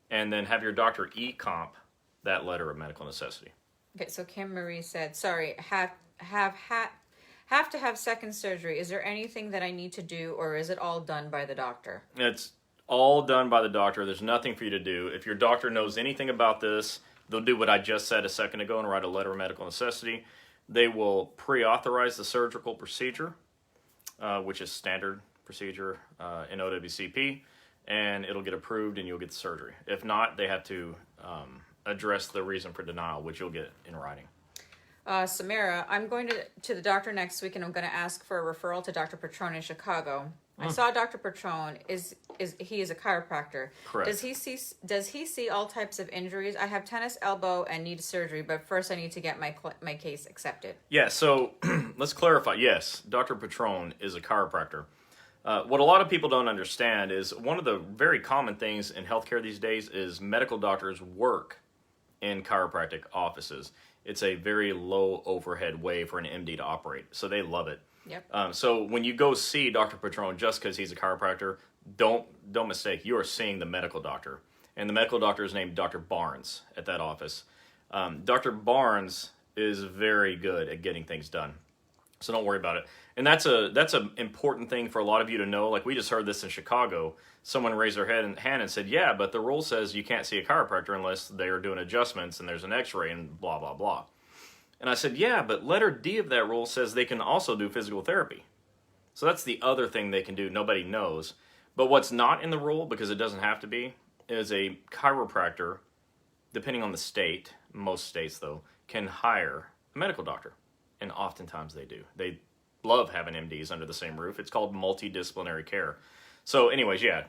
And then have your doctor e-comp that letter of medical necessity. Okay, so Kim Marie said, sorry, have to have second surgery. Is there anything that I need to do or is it all done by the doctor? It's all done by the doctor. There's nothing for you to do. If your doctor knows anything about this, they'll do what I just said a second ago and write a letter of medical necessity. They will pre-authorize the surgical procedure, which is standard procedure in OWCP, and it'll get approved and you'll get the surgery. If not, they have to address the reason for denial, which you'll get in writing. Samara, I'm going to the doctor next week and I'm going to ask for a referral to Dr. Petrone in Chicago. I saw Dr. Petrone. He is a chiropractor. Correct. Does he see all types of injuries? I have tennis elbow and need surgery, but first I need to get my case accepted. Yeah, so let's clarify. Yes, Dr. Petrone is a chiropractor. What a lot of people don't understand is one of the very common things in healthcare these days is medical doctors work in chiropractic offices. It's a very low overhead way for an MD to operate, so they love it. Yep. So when you go see Dr. Petrone just because he's a chiropractor, don't mistake. You are seeing the medical doctor. and the medical doctor is named Dr. Barnes at that office. Dr. Barnes is very good at getting things done, so don't worry about it. And that's an important thing for a lot of you to know. Like, we just heard this in Chicago. Someone raised their hand and said, yeah, but the rule says you can't see a chiropractor unless they are doing adjustments and there's an x-ray and blah, blah, blah. And I said, yeah, but letter D of that rule says they can also do physical therapy. So that's the other thing they can do. Nobody knows. But what's not in the rule, because it doesn't have to be, is a chiropractor, depending on the state, most states though, can hire a medical doctor. And oftentimes they do. They love having MDs under the same roof. It's called multidisciplinary care. So anyways, yeah,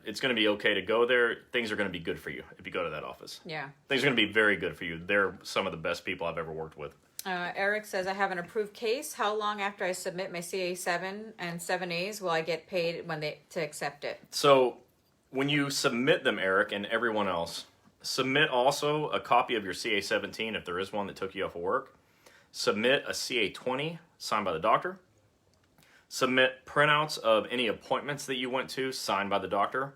it's going to be okay to go there. Things are going to be good for you if you go to that office. Yeah. Things are going to be very good for you. They're some of the best people I've ever worked with. Eric says, I have an approved case. How long after I submit my CA7 and 7As will I get paid to accept it? So when you submit them, Eric, and everyone else, submit also a copy of your CA17 if there is one that took you off of work. Submit a CA20 signed by the doctor. Submit printouts of any appointments that you went to signed by the doctor.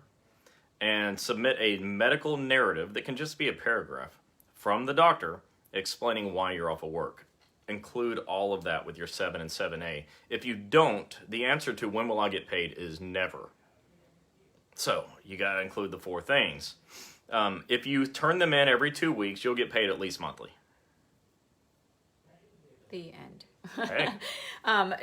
And submit a medical narrative that can just be a paragraph from the doctor explaining why you're off of work. Include all of that with your 7 and 7A. If you don't, the answer to when will I get paid is never. So you got to include the 4 things. If you turn them in every 2 weeks, you'll get paid at least monthly. The end. Hey.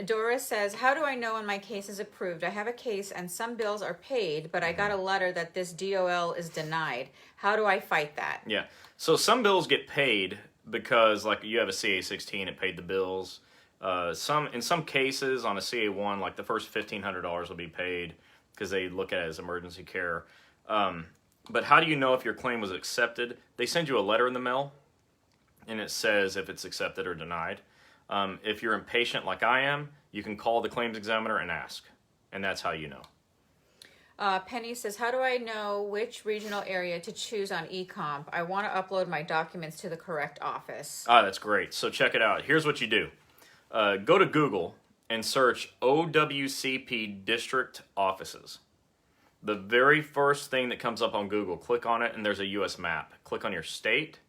Doris says, how do I know when my case is approved? I have a case and some bills are paid, but I got a letter that this DOL is denied. How do I fight that? Yeah. So some bills get paid because, like, you have a CA16, it paid the bills. In some cases on a CA1, like the first $1,500 will be paid because they look at it as emergency care. But how do you know if your claim was accepted? They send you a letter in the mail, and it says if it's accepted or denied. If you're impatient like I am, you can call the claims examiner and ask, and that's how you know. Penny says, how do I know which regional area to choose on eComp? I want to upload my documents to the correct office. That's great. So check it out. Here's what you do. Go to Google and search OWCP district offices. The very first thing that comes up on Google, click on it, and there's a U.S. map. Click on your state,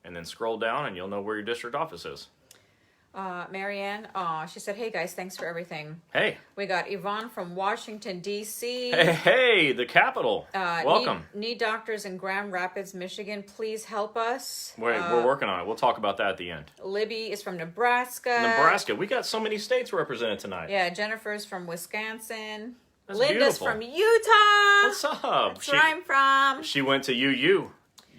and then scroll down, and you'll know where your district office is. Marianne, she said, hey guys, thanks for everything. Hey. We got Yvonne from Washington, D.C. Hey, the capital. Welcome. Need doctors in Grand Rapids, Michigan. Please help us. We're working on it. We'll talk about that at the end. Libby is from Nebraska. Nebraska. We got so many states represented tonight. Yeah, Jennifer's from Wisconsin. That's Linda's beautiful. from Utah. What's up? That's where I'm from. She went to UU.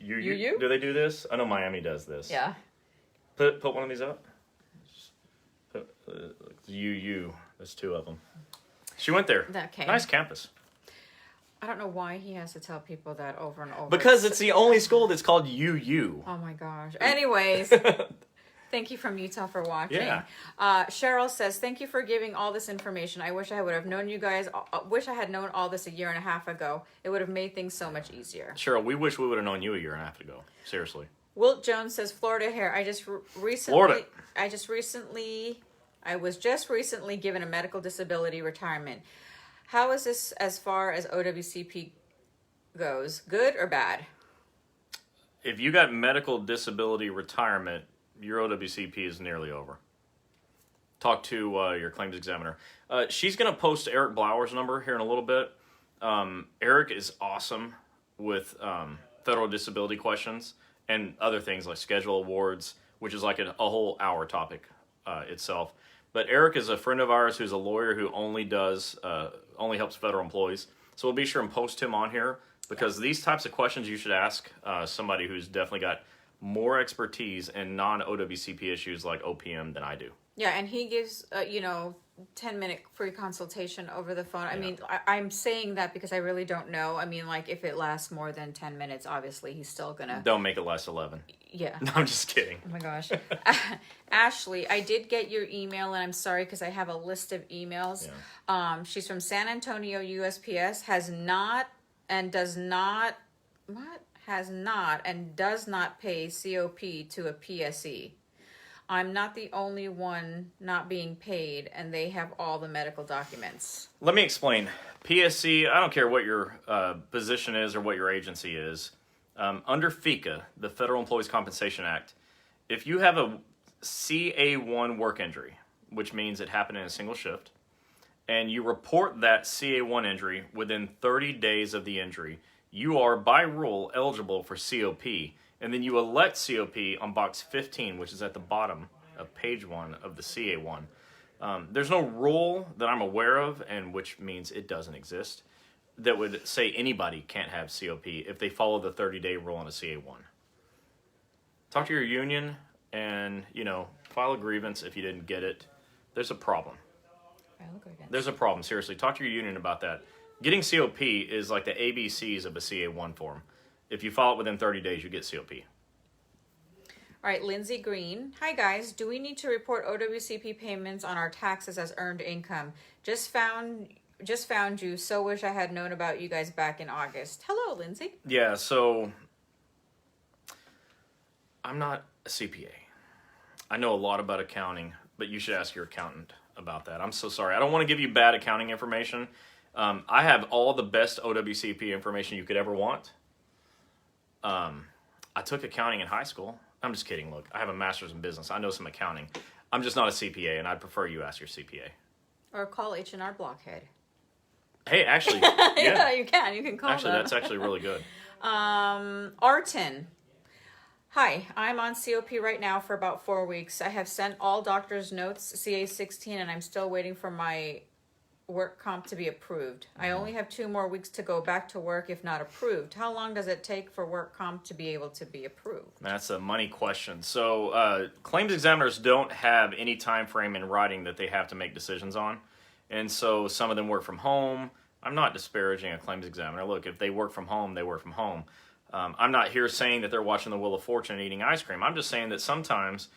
UU? Do they do this? I know Miami does this. Yeah. Put one of these up. UU. There's 2 of them. She went there. Okay. Nice campus. I don't know why he has to tell people that over and over. Because it's the only school that's called UU. Oh my gosh. Anyways, thank you from Utah for watching. Yeah. Cheryl says, thank you for giving all this information. I wish I would have known you guys. Wish I had known all this a year and a half ago. It would have made things so much easier. Cheryl, we wish we would have known you a year and a half ago. Seriously. Wilt Jones says, Florida hair. I was just recently given a medical disability retirement. How is this as far as OWCP goes? Good or bad? If you got medical disability retirement, your OWCP is nearly over. Talk to your claims examiner. She's going to post Eric Blauer's number here in a little bit. Eric is awesome with federal disability questions and other things like schedule awards, which is like a whole hour topic itself. But Eric is a friend of ours who's a lawyer who only helps federal employees. So we'll be sure and post him on here because these types of questions you should ask somebody who's definitely got more expertise in non-OWCP issues like OPM than I do. Yeah, and he gives, 10-minute free consultation over the phone. I mean, I'm saying that because I really don't know. I mean, like, if it lasts more than 10 minutes, obviously he's still going to... Don't make it last 11. Yeah. No, I'm just kidding. Oh, my gosh. Ashley, I did get your email, and I'm sorry because I have a list of emails. Yeah. She's from San Antonio, USPS, has not and does not pay COP to a PSE. I'm not the only one not being paid, and they have all the medical documents. Let me explain. PSC, I don't care what your position is or what your agency is. Under FECA, the Federal Employees Compensation Act, if you have a CA1 work injury, which means it happened in a single shift, and you report that CA1 injury within 30 days of the injury, you are by rule eligible for COP, and then you elect COP on box 15, which is at the bottom of page 1 of the CA1. There's no rule that I'm aware of, and which means it doesn't exist, that would say anybody can't have COP if they follow the 30-day rule on a CA1. Talk to your union and, file a grievance if you didn't get it. There's a problem. There's a problem. Seriously, talk to your union about that. Getting COP is like the ABCs of a CA1 form. If you file it within 30 days, you get COP. All right, Lindsay Green. Hi, guys. Do we need to report OWCP payments on our taxes as earned income? Just found you. So wish I had known about you guys back in August. Hello, Lindsay. Yeah, so I'm not a CPA. I know a lot about accounting, but you should ask your accountant about that. I'm so sorry. I don't want to give you bad accounting information. I have all the best OWCP information you could ever want. I took accounting in high school. I'm just kidding. Look, I have a master's in business. I know some accounting. I'm just not a CPA, and I'd prefer you ask your CPA. Or call H&R Blockhead. Hey, actually, yeah. Yeah, you can. You can call Actually, them. that's actually really good. Arton. Hi, I'm on COP right now for about 4 weeks. I have sent all doctor's notes, CA16, and I'm still waiting for my work comp to be approved. I only have 2 more weeks to go back to work if not approved. How long does it take for work comp to be able to be approved? That's a money question. So claims examiners don't have any time frame in writing that they have to make decisions on. And so some of them work from home. I'm not disparaging a claims examiner. Look, if they work from home, they work from home. I'm not here saying that they're watching the Wheel of Fortune and eating ice cream. I'm just saying that sometimes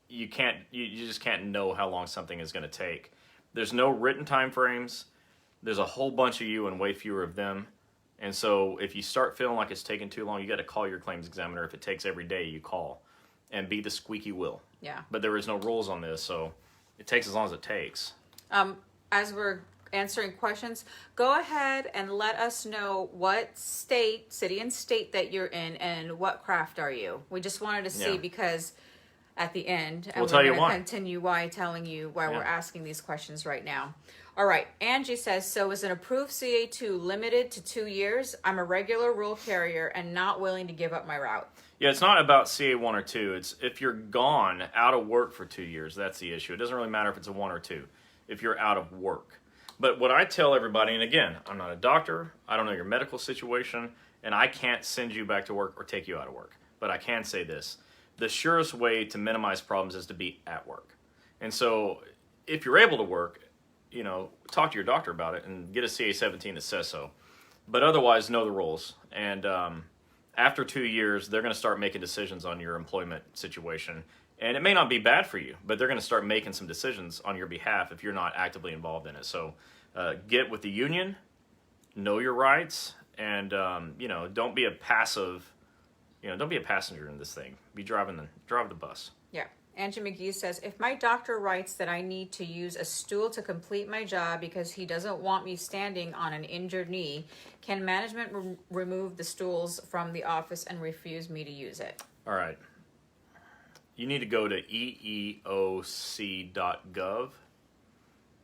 you just can't know how long something is going to take. There's no written time frames. There's a whole bunch of you and way fewer of them. And so if you start feeling like it's taking too long, you got to call your claims examiner. If it takes every day, you call. And be the squeaky wheel. Yeah. But there is no rules on this, so it takes as long as it takes. As we're answering questions, go ahead and let us know what state, city and state that you're in, and what craft are you. We just wanted to see because at the end, and we'll tell you going why. to continue telling you why we're asking these questions right now. All right, Angie says, so is an approved CA2 limited to 2 years? I'm a regular rural carrier and not willing to give up my route. Yeah, it's not about CA1 or 2. It's if you're gone out of work for 2 years, that's the issue. It doesn't really matter if it's a 1 or 2, if you're out of work. But what I tell everybody, and again, I'm not a doctor, I don't know your medical situation, and I can't send you back to work or take you out of work. But I can say this. The surest way to minimize problems is to be at work. And so if you're able to work, talk to your doctor about it and get a CA17 that says so. But otherwise, know the rules. And after 2 years, they're going to start making decisions on your employment situation. And it may not be bad for you, but they're going to start making some decisions on your behalf if you're not actively involved in it. So get with the union, know your rights, and don't be a passive. Don't be a passenger in this thing. Be drive the bus. Yeah. Angie McGee says, if my doctor writes that I need to use a stool to complete my job because he doesn't want me standing on an injured knee, can management remove the stools from the office and refuse me to use it? All right. You need to go to eeoc.gov.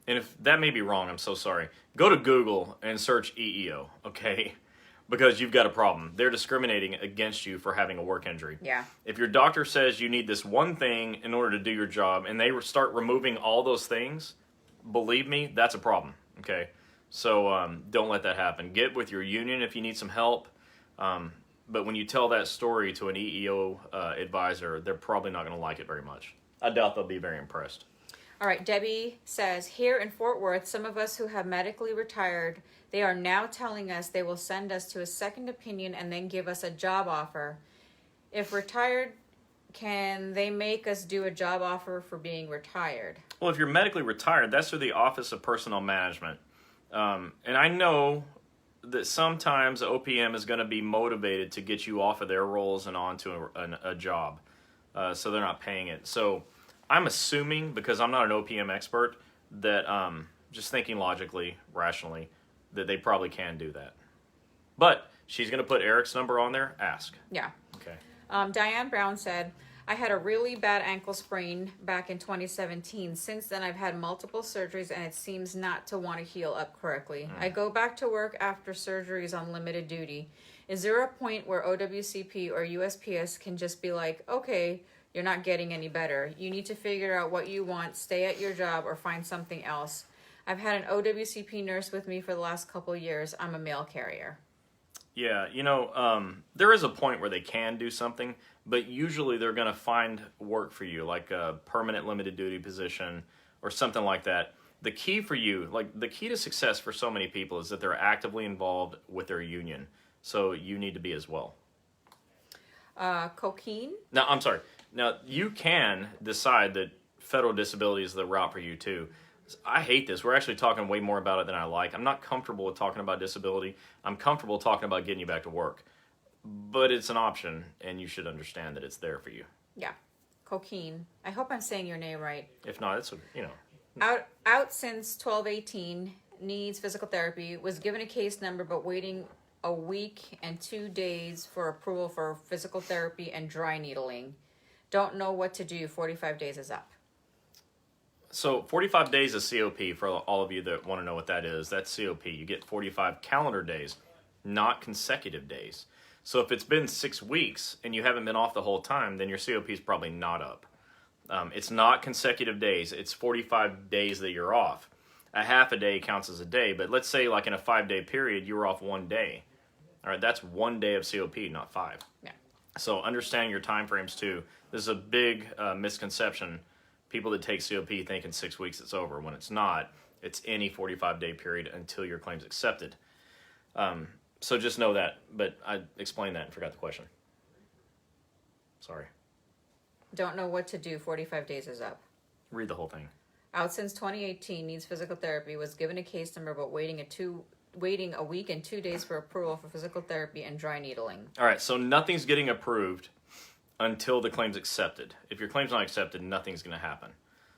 And if that may be wrong, I'm so sorry. Go to Google and search EEO, okay? Because you've got a problem. They're discriminating against you for having a work injury. Yeah. If your doctor says you need this one thing in order to do your job and they start removing all those things, believe me, that's a problem, okay? So don't let that happen. Get with your union if you need some help. But when you tell that story to an EEO advisor, they're probably not going to like it very much. I doubt they'll be very impressed. All right, Debbie says, here in Fort Worth, some of us who have medically retired, they are now telling us they will send us to a second opinion and then give us a job offer. If retired, can they make us do a job offer for being retired? Well, if you're medically retired, that's through the Office of Personnel Management. And I know that sometimes OPM is going to be motivated to get you off of their roles and onto a job. So they're not paying it. So I'm assuming, because I'm not an OPM expert, that just thinking logically, rationally, that they probably can do that. But she's going to put Eric's number on there. Ask. Yeah. Okay. Diane Brown said, I had a really bad ankle sprain back in 2017. Since then, I've had multiple surgeries and it seems not to want to heal up correctly. I go back to work after surgeries on limited duty. Is there a point where OWCP or USPS can just be like, okay, you're not getting any better. You need to figure out what you want, stay at your job, or find something else. I've had an OWCP nurse with me for the last couple of years. I'm a mail carrier. Yeah, there is a point where they can do something, but usually they're going to find work for you, like a permanent limited duty position or something like that. The key for you, like the key to success for so many people is that they're actively involved with their union. So you need to be as well. Cocaine? Now, I'm sorry. Now, you can decide that federal disability is the route for you, too. I hate this. We're actually talking way more about it than I like. I'm not comfortable with talking about disability. I'm comfortable talking about getting you back to work. But it's an option, and you should understand that it's there for you. Yeah. Cocaine. I hope I'm saying your name right. If not, it's, Out since 12/18, needs physical therapy, was given a case number but waiting a week and 2 days for approval for physical therapy and dry needling. Don't know what to do. 45 days is up. So 45 days is COP for all of you that want to know what that is. That's COP. You get 45 calendar days, not consecutive days. So if it's been 6 weeks and you haven't been off the whole time, then your COP is probably not up. It's not consecutive days. It's 45 days that you're off. A half a day counts as a day, but let's say like in a 5-day period, you were off 1 day. All right, that's 1 day of COP, not 5. Yeah. So understanding your time frames too. This is a big misconception. People that take COP think in 6 weeks it's over. When it's not, it's any 45-day period until your claim's accepted. So just know that. But I explained that and forgot the question. Sorry. Don't know what to do. 45 days is up. Read the whole thing. Out since 2018, needs physical therapy, was given a case number but waiting a week and 2 days for approval for physical therapy and dry needling. All right, so nothing's getting approved until the claim's accepted. If your claim's not accepted, nothing's going to happen.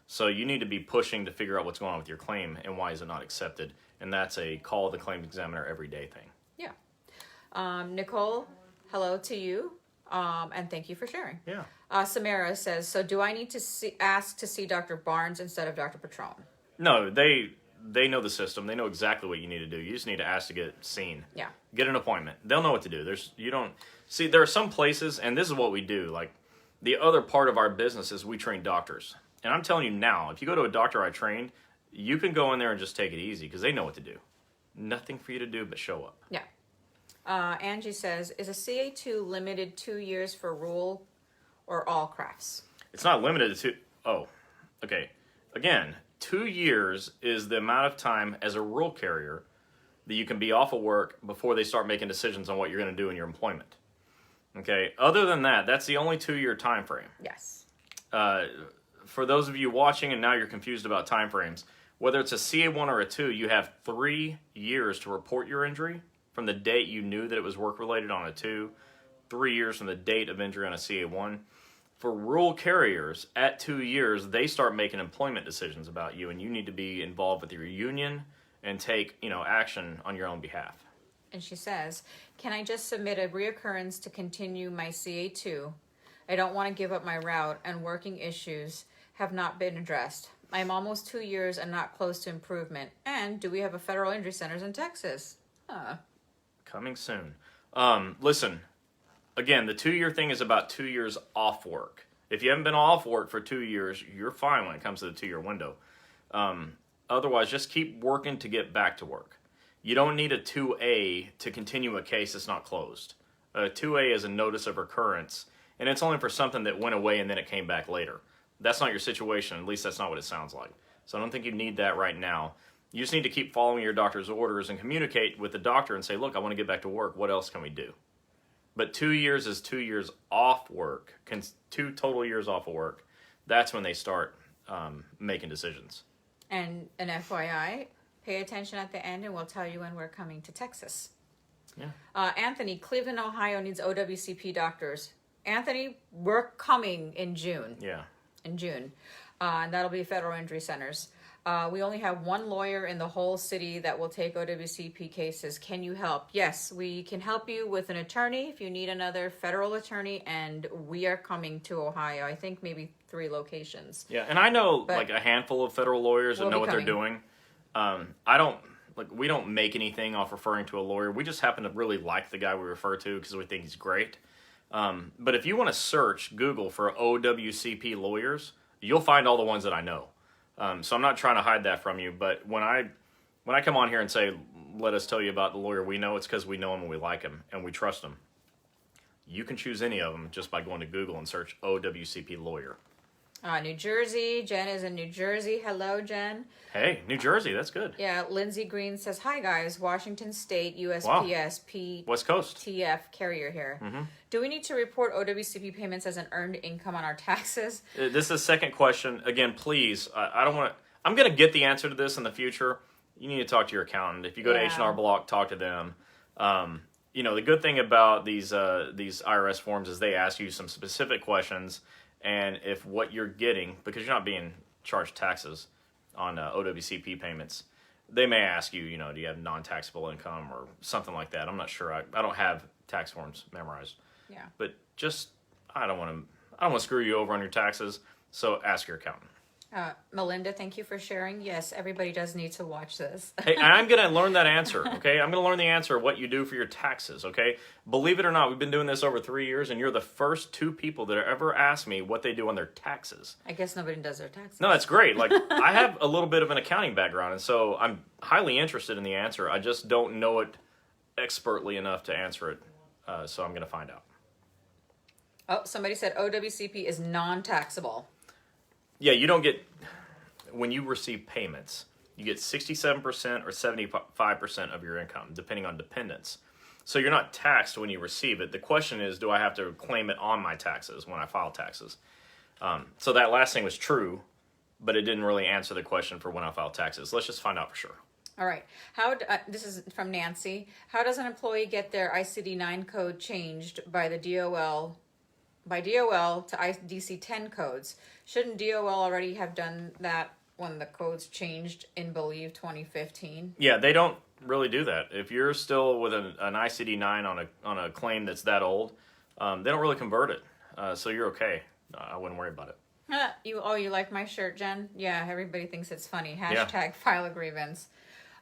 So you need to be pushing to figure out what's going on with your claim and why is it not accepted. And that's a call the claims examiner every day thing. Yeah. Nicole, hello to you, and thank you for sharing. Yeah. Samara says, so do I need to ask to see Dr. Barnes instead of Dr. Patron? No, they know the system. They know exactly what you need to do. You just need to ask to get seen. Yeah. Get an appointment. They'll know what to do. There are some places, and this is what we do. Like, the other part of our business is we train doctors. And I'm telling you now, if you go to a doctor I trained, you can go in there and just take it easy because they know what to do. Nothing for you to do but show up. Yeah. Angie says, is a CA2 limited 2 years for rural or all crafts? It's not limited to okay. Again, 2 years is the amount of time as a rural carrier that you can be off of work before they start making decisions on what you're going to do in your employment. Okay. Other than that, that's the only 2-year time frame. Yes. For those of you watching and now you're confused about time frames, whether it's a CA1 or a 2, you have 3 years to report your injury from the date you knew that it was work-related on a 2, 3 years from the date of injury on a CA1. For rural carriers, at 2 years, they start making employment decisions about you, and you need to be involved with your union and take, action on your own behalf. And she says, can I just submit a reoccurrence to continue my CA2? I don't want to give up my route, and working issues have not been addressed. I am almost 2 years and not close to improvement. And do we have a federal injury centers in Texas? Coming soon. Listen, again, the 2-year thing is about 2 years off work. If you haven't been off work for 2 years, you're fine when it comes to the 2-year window. Otherwise, just keep working to get back to work. You don't need a 2A to continue a case that's not closed. A 2A is a notice of recurrence, and it's only for something that went away and then it came back later. That's not your situation. At least that's not what it sounds like. So I don't think you need that right now. You just need to keep following your doctor's orders and communicate with the doctor and say, look, I want to get back to work. What else can we do? But 2 years is 2 years off work, 2 total years off of work. That's when they start making decisions. And an FYI, pay attention at the end and we'll tell you when we're coming to Texas. Yeah. Anthony, Cleveland, Ohio needs OWCP doctors. Anthony, we're coming in June. Yeah. in June. And that'll be federal injury centers. We only have one lawyer in the whole city that will take OWCP cases. Can you help? Yes, we can help you with an attorney if you need another federal attorney, and we are coming to Ohio. I think maybe 3 locations. Yeah, and I know like a handful of federal lawyers that know what they're doing. We don't make anything off referring to a lawyer. We just happen to really like the guy we refer to because we think he's great. But if you want to search Google for OWCP lawyers, you'll find all the ones that I know. So I'm not trying to hide that from you. But when I come on here and say, let us tell you about the lawyer we know, it's because we know him and we like him and we trust him. You can choose any of them just by going to Google and search OWCP lawyer. New Jersey. Jen is in New Jersey. Hello, Jen. Hey, New Jersey, that's good. Yeah, Lindsay Green says, hi, guys. Washington State, USPS, West Coast. TF carrier here. Mm-hmm. Do we need to report OWCP payments as an earned income on our taxes? This is the second question. Again, please, I don't want to... I'm going to get the answer to this in the future. You need to talk to your accountant. If you go to H&R Block, talk to them. The good thing about these IRS forms is they ask you some specific questions. And if what you're getting, because you're not being charged taxes on OWCP payments, they may ask you, do you have non-taxable income or something like that. I'm not sure. I don't have tax forms memorized. Yeah. But just, I don't want to screw you over on your taxes. So ask your accountant. Melinda, thank you for sharing. Yes, everybody does need to watch this. Hey, I'm going to learn that answer, okay? I'm going to learn the answer of what you do for your taxes, okay? Believe it or not, we've been doing this over 3 years, and you're the first 2 people that ever asked me what they do on their taxes. I guess nobody does their taxes. No, that's great. Like, I have a little bit of an accounting background, and so I'm highly interested in the answer. I just don't know it expertly enough to answer it, so I'm going to find out. Oh, somebody said OWCP is non-taxable. Yeah, you don't get, when you receive payments, you get 67% or 75% of your income, depending on dependents. So you're not taxed when you receive it. The question is, do I have to claim it on my taxes when I file taxes? So that last thing was true, but it didn't really answer the question for when I file taxes. Let's just find out for sure. All right. This is from Nancy. How does an employee get their ICD-9 code changed by the DOL to IDC-10 codes? Shouldn't DOL already have done that when the codes changed in, believe, 2015? Yeah, they don't really do that. If you're still with an ICD-9 on a claim that's that old, they don't really convert it. So you're okay. I wouldn't worry about it. You like my shirt, Jen? Yeah, everybody thinks it's funny. # file a grievance.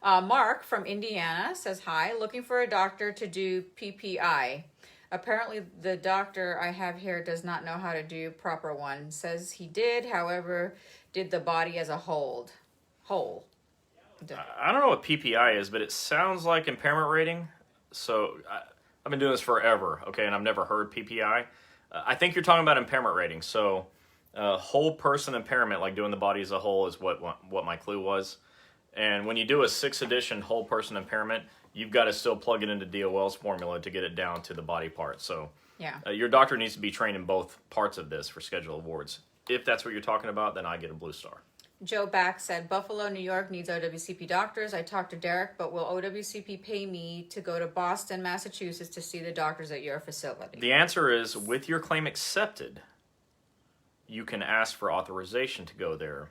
Mark from Indiana says, hi, looking for a doctor to do PPI. Apparently, the doctor I have here does not know how to do proper one. Says he did, however, did the body as a whole. I don't know what PPI is, but it sounds like impairment rating. So I've been doing this forever, okay, and I've never heard PPI. I think you're talking about impairment rating. So whole person impairment, like doing the body as a whole, is what my clue was. And when you do a 6th edition whole person impairment, you've got to still plug it into DOL's formula to get it down to the body part. So your doctor needs to be trained in both parts of this for schedule awards. If that's what you're talking about, then I get a blue star. Joe Back said, Buffalo, New York needs OWCP doctors. I talked to Derek, but will OWCP pay me to go to Boston, Massachusetts to see the doctors at your facility? The answer is, with your claim accepted, you can ask for authorization to go there,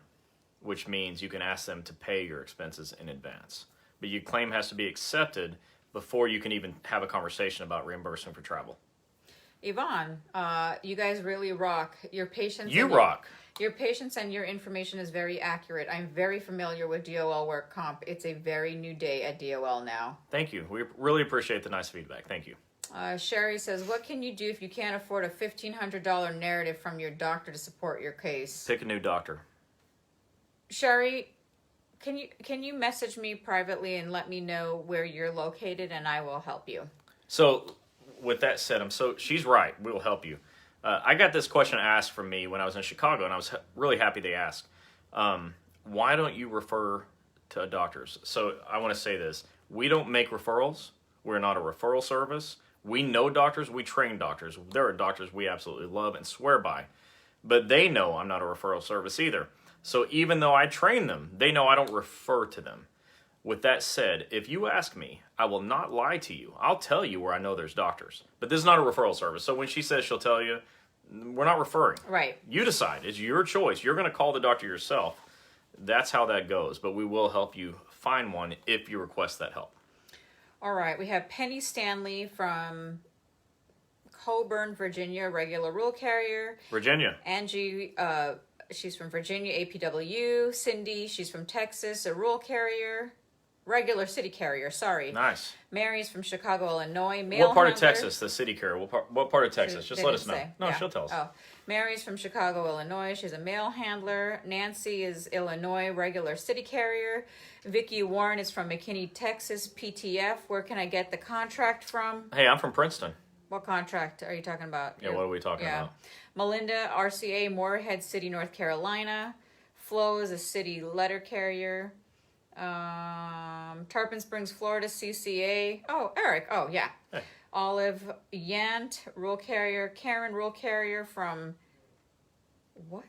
which means you can ask them to pay your expenses in advance. But your claim has to be accepted before you can even have a conversation about reimbursement for travel. Yvonne, you guys really rock. Your patience. Rock. Your patience and your information is very accurate. I'm very familiar with DOL work comp. It's a very new day at DOL now. Thank you. We really appreciate the nice feedback. Thank you. Sherry says, what can you do if you can't afford a $1,500 narrative from your doctor to support your case? Pick a new doctor. Sherry, can you message me privately and let me know where you're located, and I will help you. So, with that said, she's right. We will help you. I got this question asked from me when I was in Chicago, and I was really happy they asked. Why don't you refer to doctors? So I want to say this. We don't make referrals. We're not a referral service. We know doctors. We train doctors. There are doctors we absolutely love and swear by. But they know I'm not a referral service either. So even though I train them, they know I don't refer to them. With that said, if you ask me, I will not lie to you. I'll tell you where I know there's doctors. But this is not a referral service. So when she says she'll tell you, We're not referring. Right. You decide. It's your choice. You're going to call the doctor yourself. That's how that goes. But we will help you find one if you request that help. All right. We have Penny Stanley from Coburn, Virginia, regular rural carrier. Virginia. Angie, she's from Virginia, APW. Cindy, she's from Texas, a rural carrier. Regular city carrier, sorry. Nice. Mary's from Chicago, Illinois. What part of Texas, the city carrier? What part of Texas? Just let us know. No, yeah. she'll tell us. Oh, Mary's from Chicago, Illinois. She's a mail handler. Nancy is Illinois, regular city carrier. Vicki Warren is from McKinney, Texas, PTF. Where can I get the contract from? Hey, I'm from Princeton. What contract are you talking about? Yeah, what are we talking about? Melinda, RCA, Moorhead City, North Carolina. Flo is a city letter carrier. Tarpon Springs, Florida, CCA. Oh, Eric. Oh, yeah. Hey. Olive Yant, rural carrier. Karen, rural carrier from what?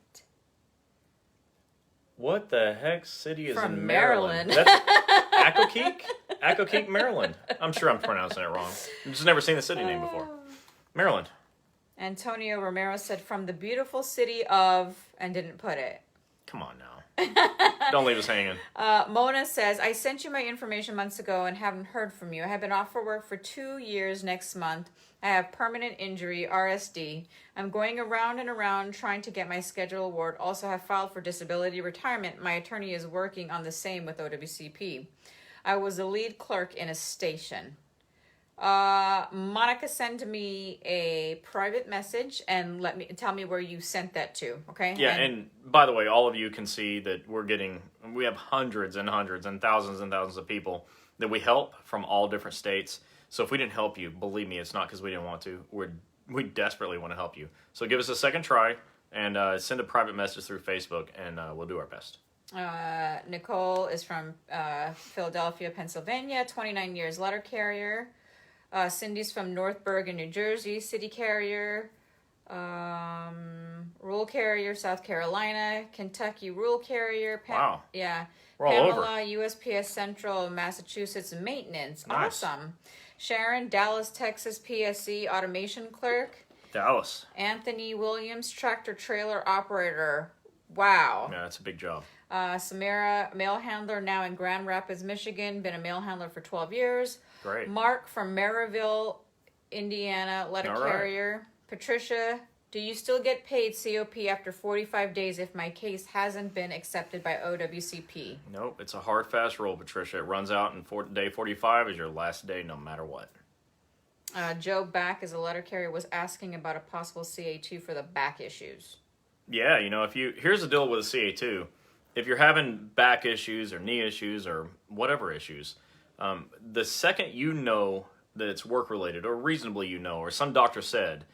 What the heck city is From in Maryland? That's Accokeek? Accokeek, Maryland. I'm sure I'm pronouncing it wrong. I've just never seen the city name before. Maryland. Antonio Romero said from the beautiful city of, and didn't put it. Come on now. Don't leave us hanging. Mona says, I sent you my information months ago and haven't heard from you. I have been off for work for 2 years next month. I have permanent injury, RSD. I'm going around and around trying to get my schedule award. Also have filed for disability retirement. My attorney is working on the same with OWCP. I was a lead clerk in a station. Monica, send me a private message and tell me where you sent that to. Okay. Yeah. And by the way, all of you can see that we have hundreds and hundreds and thousands of people that we help from all different states. So if we didn't help you, believe me, it's not because we didn't want to. We desperately want to help you. So give us a second try and send a private message through Facebook, and we'll do our best. Nicole is from Philadelphia, Pennsylvania, 29 years letter carrier. Cindy's from North Bergen, New Jersey, city carrier. Rural carrier, South Carolina. Kentucky, rural carrier. Wow. Yeah. We're all Pamela, over. USPS Central, Massachusetts, maintenance. Nice. Awesome. Sharon, Dallas, Texas, PSC, automation clerk. Dallas. Anthony Williams, tractor trailer operator. Wow. Yeah, that's a big job. Samara, mail handler, now in Grand Rapids, Michigan. Been a mail handler for 12 years. Great. Mark from Maryville, Indiana, letter All right. carrier. Patricia, do you still get paid COP after 45 days if my case hasn't been accepted by OWCP? Nope, it's a hard, fast rule, Patricia. It runs out, and day 45 is your last day no matter what. Joe Back, as a letter carrier, was asking about a possible CA2 for the back issues. Yeah, here's the deal with a CA2. If you're having back issues or knee issues or whatever issues, the second you know that it's work-related, or reasonably or some doctor said,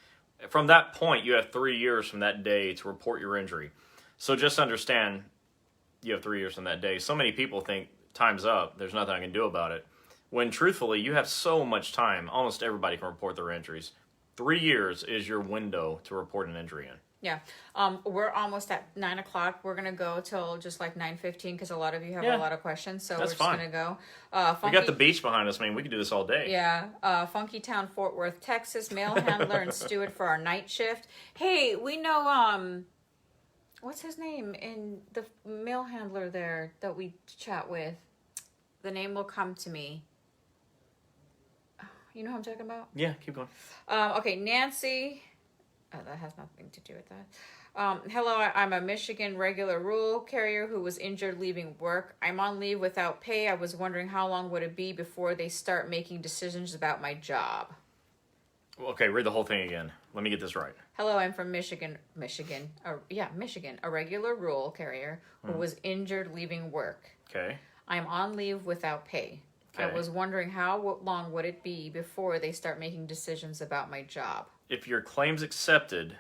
from that point, you have 3 years from that day to report your injury. So just understand, you have 3 years from that day. So many people think, time's up, there's nothing I can do about it. When truthfully, you have so much time, almost everybody can report their injuries. 3 years is your window to report an injury in. Yeah. We're almost at 9 o'clock. We're going to go till just like 9:15 because a lot of you have a lot of questions. So That's we're just going to go. We got the beach behind us, man. We can do this all day. Yeah. Funky Town, Fort Worth, Texas. Mail handler and steward for our night shift. Hey, we know, what's his name in the mail handler there that we chat with? The name will come to me. You know who I'm talking about? Yeah, keep going. Okay, Nancy. Oh, that has nothing to do with that. Hello, I'm a Michigan regular rural carrier who was injured leaving work. I'm on leave without pay. I was wondering how long would it be before they start making decisions about my job. Okay, read the whole thing again. Let me get this right. Hello, I'm from Michigan. Michigan, a regular rural carrier who was injured leaving work. Okay. I'm on leave without pay. Okay. I was wondering how long would it be before they start making decisions about my job. If your claim's accepted,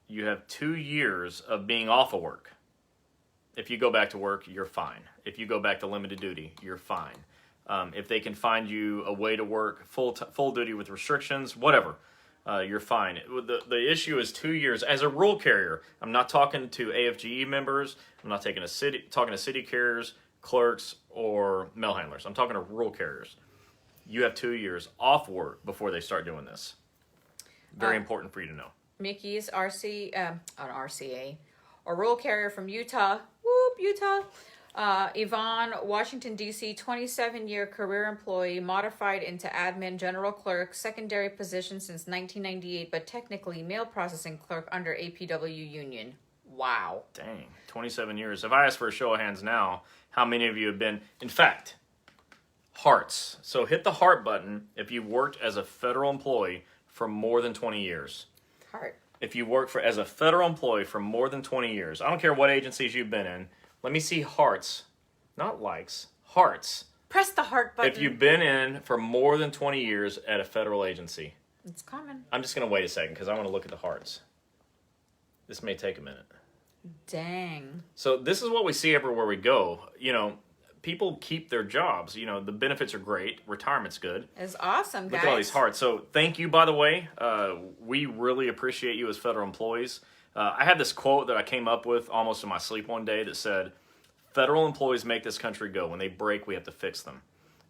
you have 2 years of being off of work. If you go back to work, you're fine. If you go back to limited duty, you're fine. If they can find you a way to work full duty with restrictions, whatever, you're fine. The issue is 2 years. As a rural carrier, I'm not talking to AFGE members. I'm not talking to city carriers, clerks, or mail handlers. I'm talking to rural carriers. You have 2 years off work before they start doing this. Very important for you to know. Mickey's an RCA, or rural carrier from Utah. Whoop, Utah. Yvonne, Washington, D.C., 27-year career employee, modified into admin, general clerk, secondary position since 1998, but technically mail processing clerk under APW union. Wow. Dang, 27 years. If I ask for a show of hands now, how many of you have been, in fact, hearts. So hit the heart button if you've worked as a federal employee for more than 20 years. Heart. If you work as a federal employee for more than 20 years, I don't care what agencies you've been in, let me see hearts, not likes, hearts. Press the heart button. If you've been in for more than 20 years at a federal agency. It's common. I'm just going to wait a second because I want to look at the hearts. This may take a minute. Dang. So this is what we see everywhere we go. You know, people keep their jobs. You know, the benefits are great. Retirement's good. It's awesome, guys. Look at all these hearts. So thank you, by the way. We really appreciate you as federal employees. I had this quote that I came up with almost in my sleep one day that said, federal employees make this country go. When they break, we have to fix them.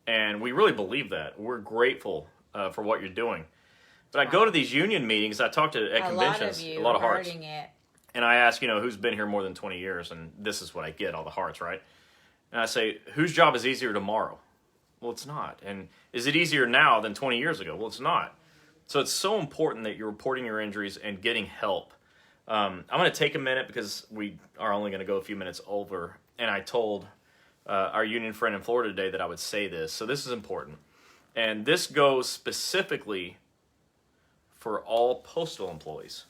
And we really believe that. We're grateful for what you're doing. But I go to these union meetings. I talk to at conventions. A lot of hearts. It. And I ask, who's been here more than 20 years? And this is what I get, all the hearts, right? And I say, whose job is easier tomorrow? Well, it's not. And is it easier now than 20 years ago? Well, it's not. So it's so important that you're reporting your injuries and getting help. I'm going to take a minute because we are only going to go a few minutes over. And I told our union friend in Florida today that I would say this. So this is important. And this goes specifically for all postal employees.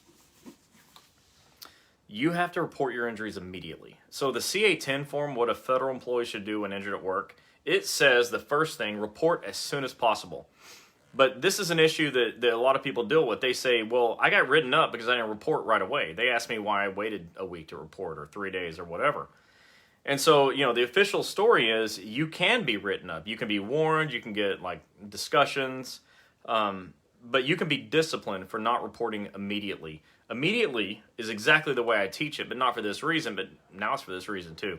You have to report your injuries immediately. So the CA-10 form, what a federal employee should do when injured at work, it says the first thing, report as soon as possible. But this is an issue that a lot of people deal with. They say, well, I got written up because I didn't report right away. They asked me why I waited a week to report or 3 days or whatever. And so, the official story is you can be written up. You can be warned. You can get, discussions. But you can be disciplined for not reporting immediately. Immediately is exactly the way I teach it, but not for this reason, but now it's for this reason too.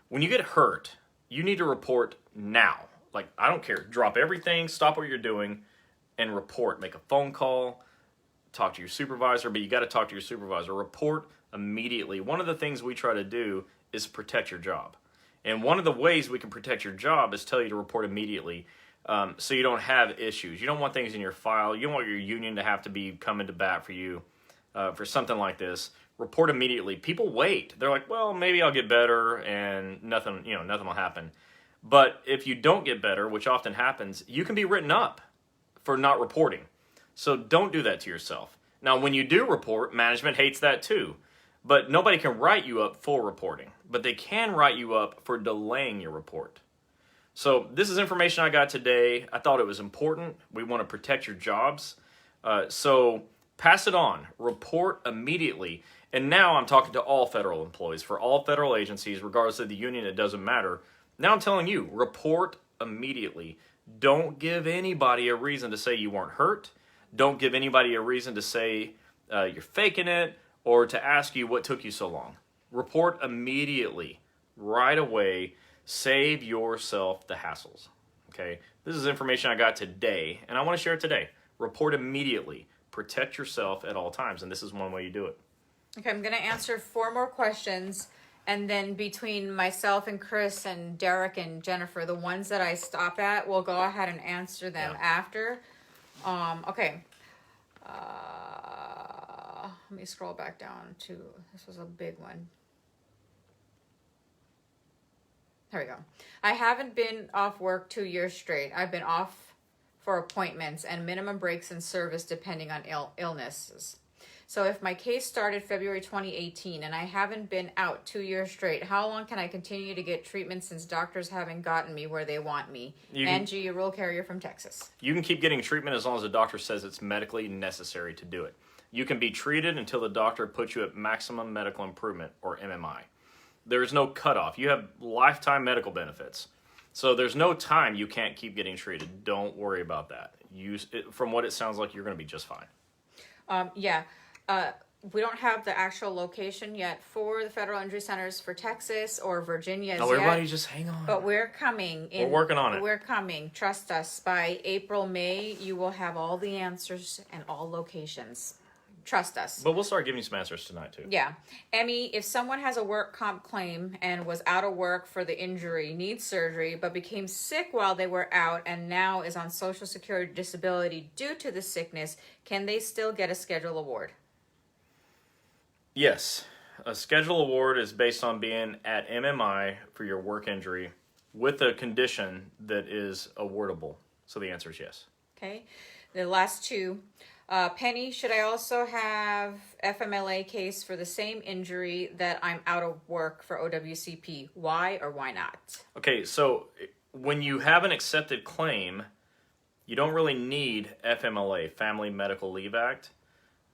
When you get hurt, you need to report now. I don't care. Drop everything, stop what you're doing, and report. Make a phone call, talk to your supervisor, but you got to talk to your supervisor. Report immediately. One of the things we try to do is protect your job. And one of the ways we can protect your job is tell you to report immediately so you don't have issues. You don't want things in your file. You don't want your union to have to be coming to bat for you for something like this. Report immediately. People wait. They're like, well, maybe I'll get better and nothing will happen. But if you don't get better, which often happens, you can be written up for not reporting. So don't do that to yourself. Now, when you do report, management hates that too. But nobody can write you up for reporting. But they can write you up for delaying your report. So this is information I got today. I thought it was important. We want to protect your jobs. So pass it on. Report immediately. And now I'm talking to all federal employees. For all federal agencies, regardless of the union, it doesn't matter. Now I'm telling you, report immediately. Don't give anybody a reason to say you weren't hurt. Don't give anybody a reason to say you're faking it or to ask you what took you so long. Report immediately, right away. Save yourself the hassles. Okay? This is information I got today, and I want to share it today. Report immediately. Protect yourself at all times, and this is one way you do it. Okay, I'm going to answer 4 more questions. And then between myself and Chris and Derek and Jennifer, the ones that I stop at, we'll go ahead and answer them after. Okay. Let me scroll back down to, this was a big one. There we go. I haven't been off work 2 years straight. I've been off for appointments and minimum breaks in service depending on illnesses. So if my case started February 2018 and I haven't been out 2 years straight, how long can I continue to get treatment since doctors haven't gotten me where they want me? Angie, a rural carrier from Texas. You can keep getting treatment as long as the doctor says it's medically necessary to do it. You can be treated until the doctor puts you at maximum medical improvement, or MMI. There is no cutoff. You have lifetime medical benefits. So there's no time you can't keep getting treated. Don't worry about that. From what it sounds like, you're going to be just fine. We don't have the actual location yet for the Federal Injury Centers for Texas or Virginia yet. Everybody just hang on. But we're coming. We're working on it. We're coming. Trust us. By April, May, you will have all the answers and all locations. Trust us. But we'll start giving you some answers tonight, too. Yeah. Emmy, if someone has a work comp claim and was out of work for the injury, needs surgery, but became sick while they were out and now is on Social Security disability due to the sickness, can they still get a schedule award? Yes. A schedule award is based on being at MMI for your work injury with a condition that is awardable. So the answer is yes. Okay. The last two. Penny, should I also have FMLA case for the same injury that I'm out of work for OWCP? Why or why not? Okay, so when you have an accepted claim, you don't really need FMLA, Family Medical Leave Act.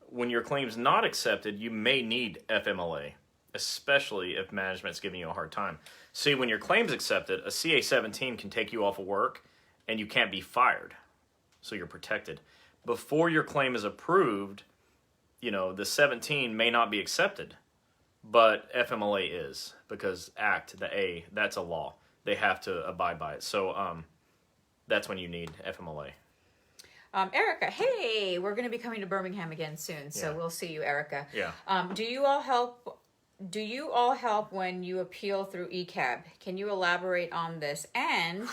When your claim's not accepted, you may need FMLA, especially if management's giving you a hard time. See, when your claim's accepted, a CA-17 can take you off of work and you can't be fired, so you're protected. Before your claim is approved, the 17 may not be accepted, but FMLA is, because that's a law. They have to abide by it. So that's when you need FMLA. Erica, hey, we're going to be coming to Birmingham again soon, so we'll see you, Erica. Yeah. Do you all help when you appeal through ECAB? Can you elaborate on this? And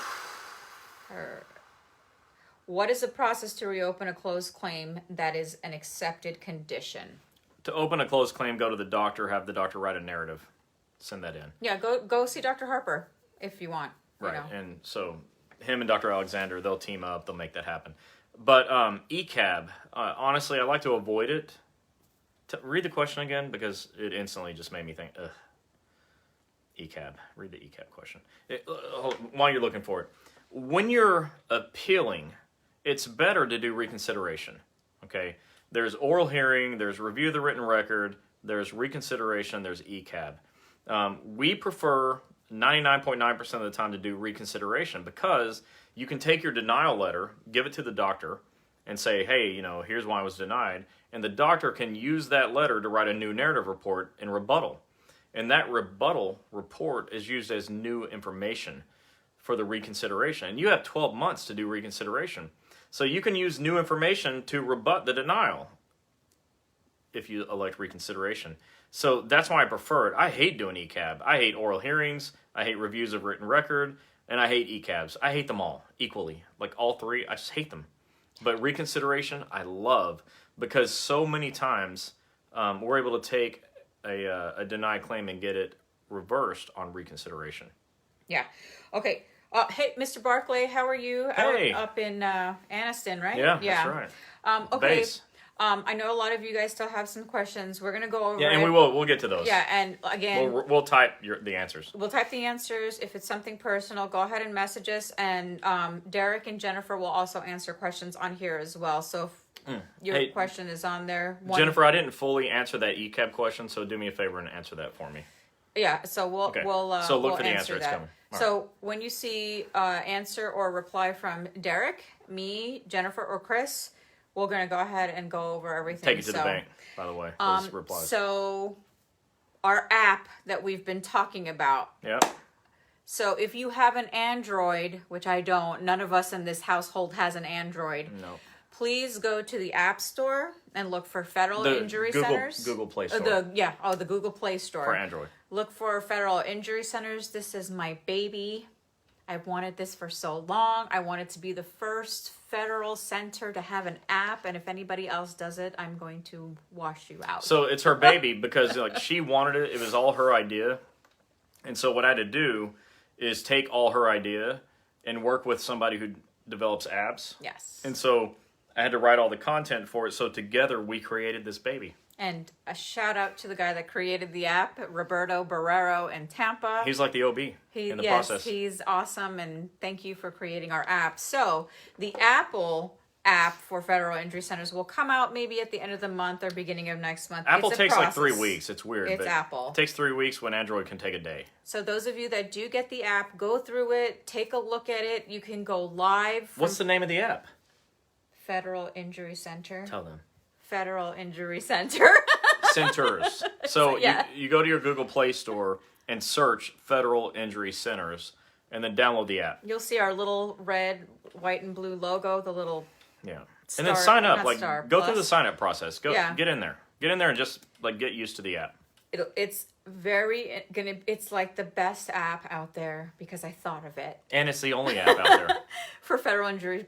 what is the process to reopen a closed claim that is an accepted condition? To open a closed claim, go to the doctor, have the doctor write a narrative. Send that in. Yeah, go see Dr. Harper if you want. Right, and so him and Dr. Alexander, they'll team up, they'll make that happen. But ECAB, honestly, I like to avoid it. Read the question again, because it instantly just made me think, ugh. ECAB. Read the ECAB question. While you're looking for it. When you're appealing, it's better to do reconsideration, okay? There's oral hearing, there's review of the written record, there's reconsideration, there's ECAB. We prefer 99.9% of the time to do reconsideration, because you can take your denial letter, give it to the doctor, and say, hey, here's why I was denied, and the doctor can use that letter to write a new narrative report and rebuttal. And that rebuttal report is used as new information for the reconsideration. And you have 12 months to do reconsideration. So you can use new information to rebut the denial if you elect reconsideration. So that's why I prefer it. I hate doing ECAB. I hate oral hearings. I hate reviews of written record. And I hate ECABs. I hate them all equally. Like all three, I just hate them. But reconsideration, I love, because so many times we're able to take a denied claim and get it reversed on reconsideration. Yeah. Okay. Hey, Mr. Barclay, how are you? Hey. Up in Anniston, right? Yeah, that's right. Okay. Base. I know a lot of you guys still have some questions. We're going to go over Yeah, and it. we'll get to those. Yeah, and again... We'll type the answers. We'll type the answers. If it's something personal, go ahead and message us. And Derek and Jennifer will also answer questions on here as well. So if your question is on there... Jennifer, I didn't fully answer that ECAB question, so do me a favor and answer that for me. Yeah, so we'll so look for the answer answer. It's that. coming. So when you see answer or reply from Derek, me, Jennifer, or Chris, we're going to go ahead and go over everything. Take it to the bank, by the way, those replies. So our app that we've been talking about. Yeah. So if you have an Android, which I don't, none of us in this household has an Android. No. Please go to the App Store and look for Federal Injury Centers. Google Play Store. The Google Play Store. For Android. Look for Federal Injury Centers. This is my baby. I've wanted this for so long. I want it to be the first federal center to have an app, and if anybody else does it, I'm going to wash you out. So it's her baby, because she wanted it. It was all her idea. And so what I had to do is take all her idea and work with somebody who develops apps. Yes. And so I had to write all the content for it. So together we created this baby. And a shout out to the guy that created the app, Roberto Barrero in Tampa. He's like the OB in the process. He's awesome, and thank you for creating our app. So the Apple app for Federal Injury Centers will come out maybe at the end of the month or beginning of next month. Apple takes like 3 weeks. It's weird. It's Apple. It takes 3 weeks when Android can take a day. So those of you that do get the app, go through it, take a look at it. You can go live. What's the name of the app? Federal Injury Center. Tell them. Federal Injury Center. Centers. So yeah. you go to your Google Play Store and search Federal Injury Centers, and then download the app. You'll see our little red, white, and blue logo, the little Yeah. And then sign up. Like, go through the Plus. sign up process. Yeah. Get in there. Get in there and just like get used to the app. It's it's like the best app out there because I thought of it And it's the only app out there. for federal injury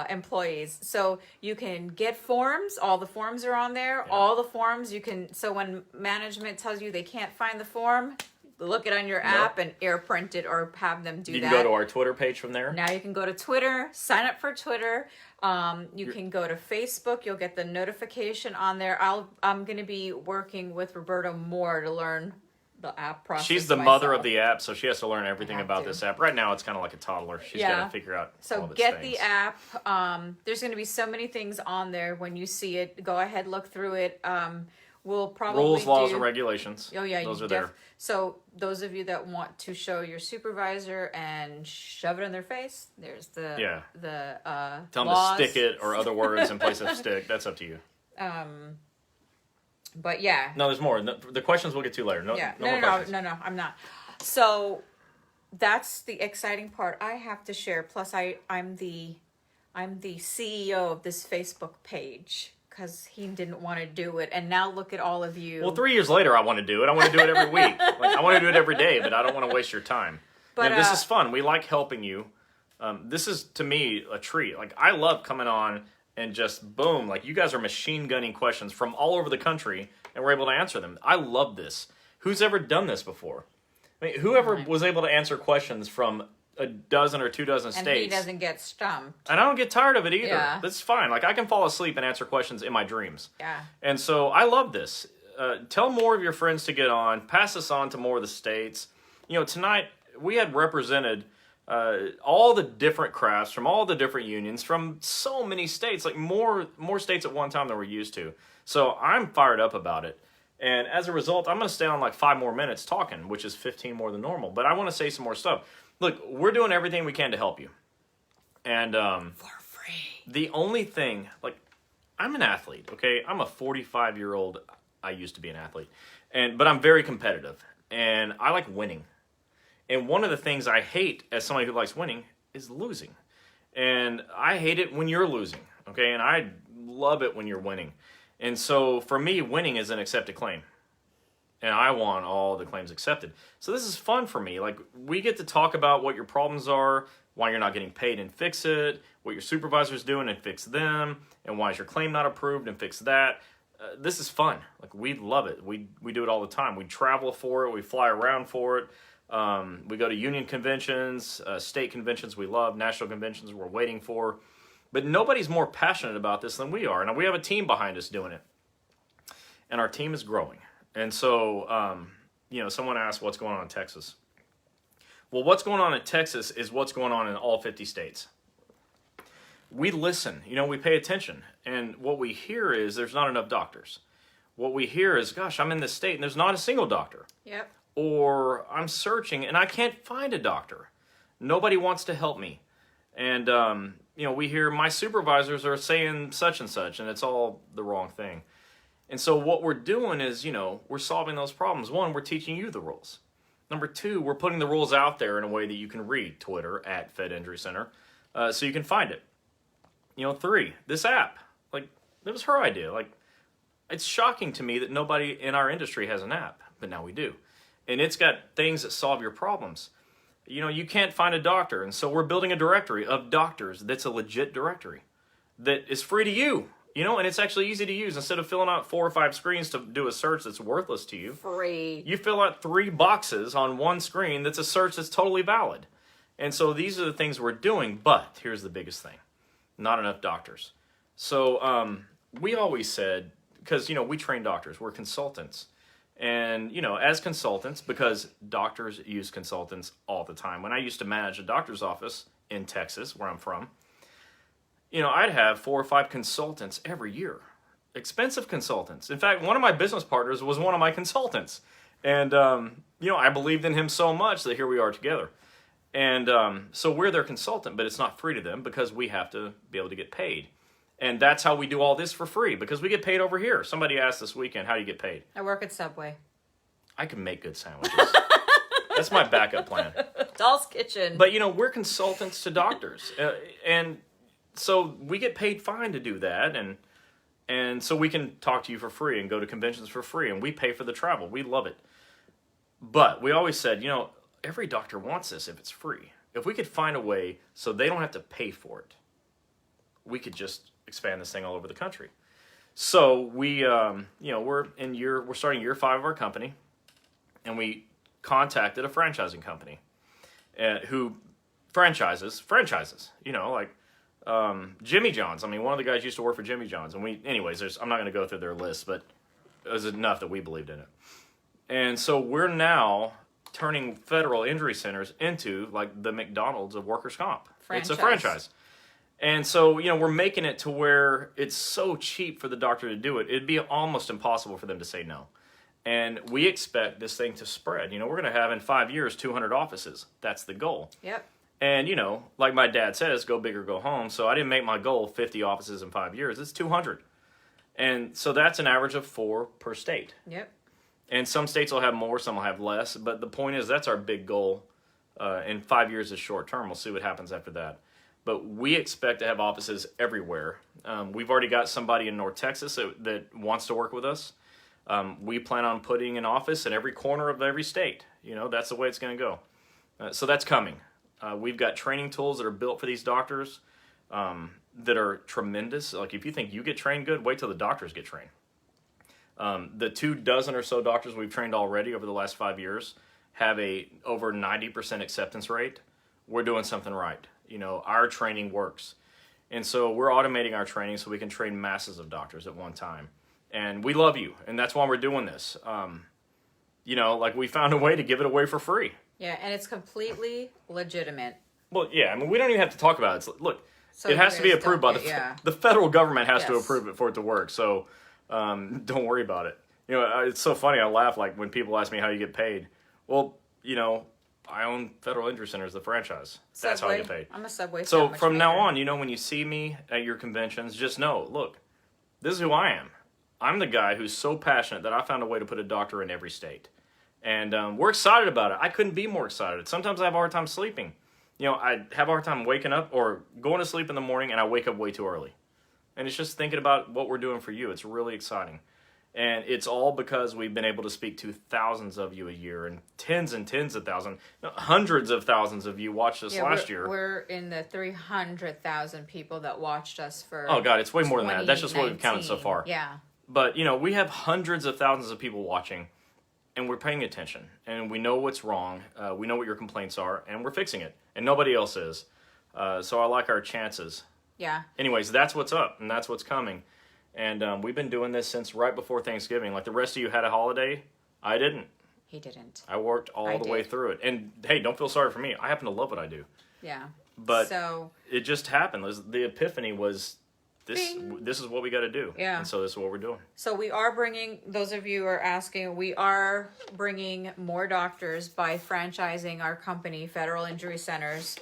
employees. So you can get forms. All the forms are on there. Yeah. All the forms you can. So when management tells you they can't find the form, look it on your app and air print it or have them do that. You can go to our Twitter page from there. Now you can go to Twitter, sign up for Twitter. You can go to Facebook. You'll get the notification on there. I'm going to be working with Roberta more to learn the app process. She's the mother of the app, so she has to learn everything about to. this app. Right now, it's kind of like a toddler. She's got to figure out all of its get things. the app. There's going to be so many things on there. When you see it, go ahead, look through it. We'll probably rules, laws, and regulations. Oh yeah, those are there. So those of you that want to show your supervisor and shove it in their face, there's the tell laws. them to stick it or other words in place of stick. That's up to you. But yeah. No, there's more. The questions we'll get to later. No, No, I'm not. So that's the exciting part I have to share. Plus, I'm the CEO of this Facebook page because he didn't want to do it, and now look at all of you. Well, 3 years later, I want to do it. I want to do it every week. I want to do it every day, but I don't want to waste your time. But this is fun. We like helping you. This is to me a treat. Like I love coming on and just boom, like you guys are machine gunning questions from all over the country, and we're able to answer them. I love this. Who's ever done this before? I mean, whoever was able to answer questions from a dozen or 24 states. And he doesn't get stumped. And I don't get tired of it either. Yeah. That's fine. Like I can fall asleep and answer questions in my dreams. Yeah. And so I love this. Tell more of your friends to get on. Pass this on to more of the states. You know, tonight we had represented all the different crafts from all the different unions from so many states, like more states at one time than we're used to. So I'm fired up about it. And as a result, I'm going to stay on like 5 more minutes talking, which is 15 more than normal. But I want to say some more stuff. Look, we're doing everything we can to help you. And for free. The only thing, like, I'm an athlete, okay? I'm a 45-year-old. I used to be an athlete. But I'm very competitive. And I like winning. And one of the things I hate as somebody who likes winning is losing. And I hate it when you're losing, okay? And I love it when you're winning. And so for me, winning is an accepted claim. And I want all the claims accepted. So this is fun for me. Like, we get to talk about what your problems are, why you're not getting paid and fix it, what your supervisor's doing and fix them, and why is your claim not approved and fix that. This is fun. Like, we love it. We do it all the time. We travel for it. We fly around for it. We go to union conventions, state conventions we love, national conventions we're waiting for. But nobody's more passionate about this than we are. And we have a team behind us doing it. And our team is growing. And so, someone asked what's going on in Texas. Well, what's going on in Texas is what's going on in all 50 states. We listen, we pay attention. And what we hear is there's not enough doctors. What we hear is, gosh, I'm in this state and there's not a single doctor. Yep. Or I'm searching and I can't find a doctor. Nobody wants to help me. And, we hear my supervisors are saying such and such, and it's all the wrong thing. And so what we're doing is, we're solving those problems. 1, we're teaching you the rules. Number 2, we're putting the rules out there in a way that you can read Twitter at Fed Injury Center, so you can find it. 3, this app, like, it was her idea. Like, it's shocking to me that nobody in our industry has an app, but now we do. And it's got things that solve your problems. You can't find a doctor, and so we're building a directory of doctors that's a legit directory that is free to you, and it's actually easy to use. Instead of filling out 4 or 5 screens to do a search that's worthless to you, free. You fill out 3 boxes on one screen that's a search that's totally valid. And so these are the things we're doing, but here's the biggest thing. Not enough doctors. So we always said, because, we train doctors, we're consultants. And, as consultants, because doctors use consultants all the time. When I used to manage a doctor's office in Texas, where I'm from, I'd have 4 or 5 consultants every year. Expensive consultants. In fact, one of my business partners was one of my consultants. And, I believed in him so much that here we are together. And so we're their consultant, but it's not free to them because we have to be able to get paid. And that's how we do all this for free, because we get paid over here. Somebody asked this weekend, how do you get paid? I work at Subway. I can make good sandwiches. That's my backup plan. Doll's Kitchen. But, we're consultants to doctors. And so we get paid fine to do that, and so we can talk to you for free and go to conventions for free, and we pay for the travel. We love it. But we always said, every doctor wants this if it's free. If we could find a way so they don't have to pay for it, we could just expand this thing all over the country. So we, we're starting year 5 of our company, and we contacted a franchising company who franchises, Jimmy John's. I mean, one of the guys used to work for Jimmy John's, and I'm not going to go through their list, but it was enough that we believed in it. And so we're now turning federal injury centers into like the McDonald's of workers' comp. It's a franchise. And so, we're making it to where it's so cheap for the doctor to do it, it'd be almost impossible for them to say no. And we expect this thing to spread. We're going to have in 5 years 200 offices. That's the goal. Yep. And, like my dad says, go big or go home. So I didn't make my goal 50 offices in 5 years. It's 200. And so that's an average of 4 per state. Yep. And some states will have more, some will have less. But the point is, that's our big goal. And 5 years is short term. We'll see what happens after that. But we expect to have offices everywhere. We've already got somebody in North Texas that wants to work with us. We plan on putting an office in every corner of every state. That's the way it's going to go. So that's coming. We've got training tools that are built for these doctors that are tremendous. Like if you think you get trained good, wait till the doctors get trained. The 24 or so doctors we've trained already over the last 5 years have a over 90% acceptance rate. We're doing something right. Our training works. And so we're automating our training so we can train masses of doctors at one time. And we love you. And that's why we're doing this. We found a way to give it away for free. Yeah, and it's completely legitimate. Well, yeah, I mean, we don't even have to talk about it. Look, it has to be approved by the federal government has to approve it for it to work. So don't worry about it. It's so funny. I laugh when people ask me how you get paid. Well, I own Federal Injury Centers, the franchise. That's how I get paid. I'm a Subway So sandwich from now maker. on, when you see me at your conventions, just know, look, this is who I am. I'm the guy who's so passionate that I found a way to put a doctor in every state. And we're excited about it. I couldn't be more excited. Sometimes I have a hard time sleeping. I have a hard time waking up or going to sleep in the morning, and I wake up way too early. And it's just thinking about what we're doing for you. It's really exciting. And it's all because we've been able to speak to thousands of you a year, and tens of thousands, hundreds of thousands of you watched us last year. We're in the 300,000 people that watched us for. Oh God, it's way more than that. That's just what we've counted so far. Yeah. But we have hundreds of thousands of people watching, and we're paying attention, and we know what's wrong. We know what your complaints are, and we're fixing it, and nobody else is. So I like our chances. Yeah. Anyways, that's what's up, and that's what's coming. And we've been doing this since right before Thanksgiving. Like the rest of you had a holiday. I didn't. He didn't. I worked all the way through it. And hey, don't feel sorry for me. I happen to love what I do. Yeah. But it just happened. The epiphany was this. Bing. This is what we got to do. Yeah. And so this is what we're doing. So we are bringing, those of you who are asking, we are bringing more doctors by franchising our company, Federal Injury Centers.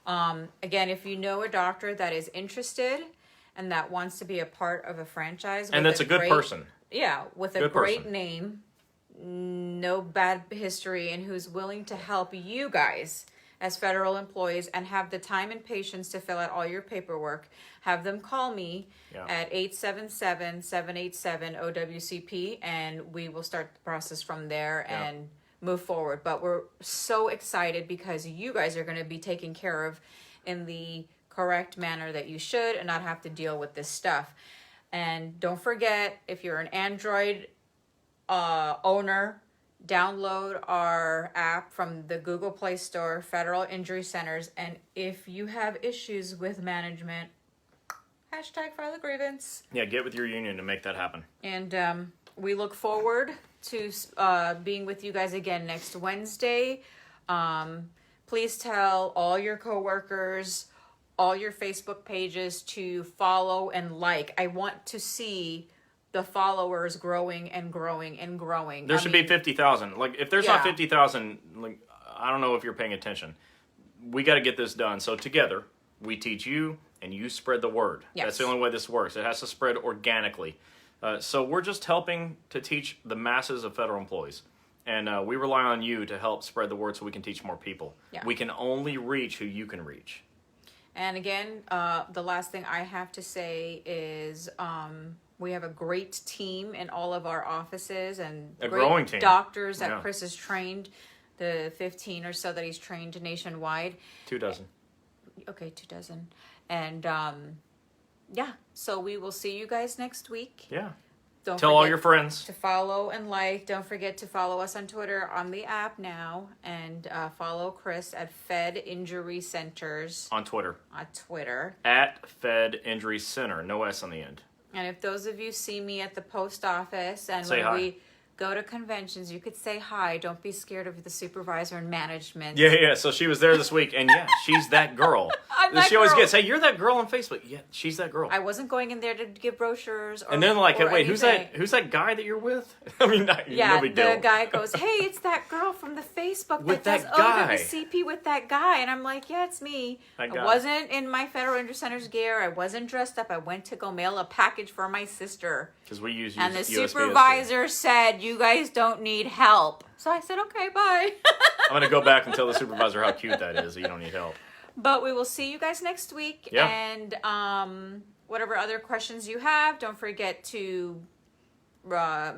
Again, if you know a doctor that is interested and that wants to be a part of a franchise. And that's a good person. Yeah, with a great name, no bad history, and who's willing to help you guys as federal employees and have the time and patience to fill out all your paperwork, have them call me at 877-787-OWCP, and we will start the process from there and move forward. But we're so excited because you guys are going to be taken care of in the correct manner that you should and not have to deal with this stuff. And don't forget, if you're an Android owner, download our app from the Google Play Store, Federal Injury Centers. And if you have issues with management, #file a grievance. Yeah, get with your union to make that happen. And we look forward to being with you guys again next Wednesday. Please tell all your coworkers, all your Facebook pages to follow and like. I want to see the followers growing and growing and growing. There should be 50,000. Like, if there's not 50,000, like, I don't know if you're paying attention. We got to get this done. So together, we teach you and you spread the word. Yes. That's the only way this works. It has to spread organically. So we're just helping to teach the masses of federal employees. And we rely on you to help spread the word so we can teach more people. Yeah. We can only reach who you can reach. And again, the last thing I have to say is we have a great team in all of our offices and A great growing team. doctors that Yeah. Chris has trained, the 15 or so that he's trained nationwide. 24. Okay, 24. And yeah, so we will see you guys next week. Yeah. Don't Tell all forget your friends. to follow and like. Don't forget to follow us on Twitter on the app now, and follow Chris at Fed Injury Centers On Twitter. on Twitter. At Fed Injury Center. No S on the end. And if those of you see me at the post office and Say when hi. we go to conventions, you could say hi. Don't be scared of the supervisor and management. Yeah. So she was there this week, and yeah, she's that girl. I'm that she always girl. gets, hey, you're that girl on Facebook. Yeah, she's that girl. I wasn't going in there to give brochures or And then like, or wait, who's anything. that? Who's that guy that you're with? I mean, Yeah, no big the deal. guy goes, hey, it's that girl from the Facebook With that does that guy. OWCP with that guy. And I'm like, yeah, it's me. That I guy. wasn't in my Federal Injury Center's gear. I wasn't dressed up. I went to go mail a package for my sister. Because we use And the USPS. supervisor said, you guys don't need help. So I said, okay, bye. I'm gonna go back and tell the supervisor how cute that is. That you don't need help. But we will see you guys next week. Yeah. And whatever other questions you have, don't forget to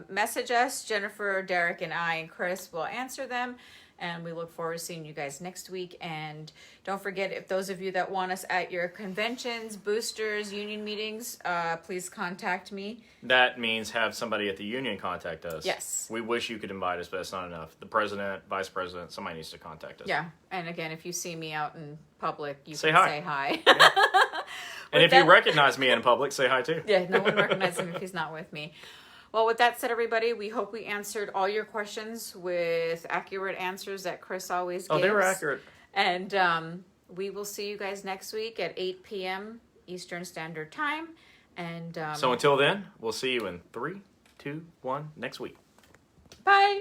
message us. Jennifer, Derek, and I and Chris will answer them. And we look forward to seeing you guys next week. And don't forget, if those of you that want us at your conventions, boosters, union meetings, please contact me. That means have somebody at the union contact us. Yes. We wish you could invite us, but that's not enough. The president, vice president, somebody needs to contact us. Yeah. And again, if you see me out in public, you Say can hi. say hi. And if that- you recognize me in public, say hi too. Yeah, no one recognizes him if he's not with me. Well, with that said, everybody, we hope we answered all your questions with accurate answers that Chris always gives. Oh, they were accurate. And we will see you guys next week at 8 p.m. Eastern Standard Time. And So until then, we'll see you in 3, 2, 1 next week. bye.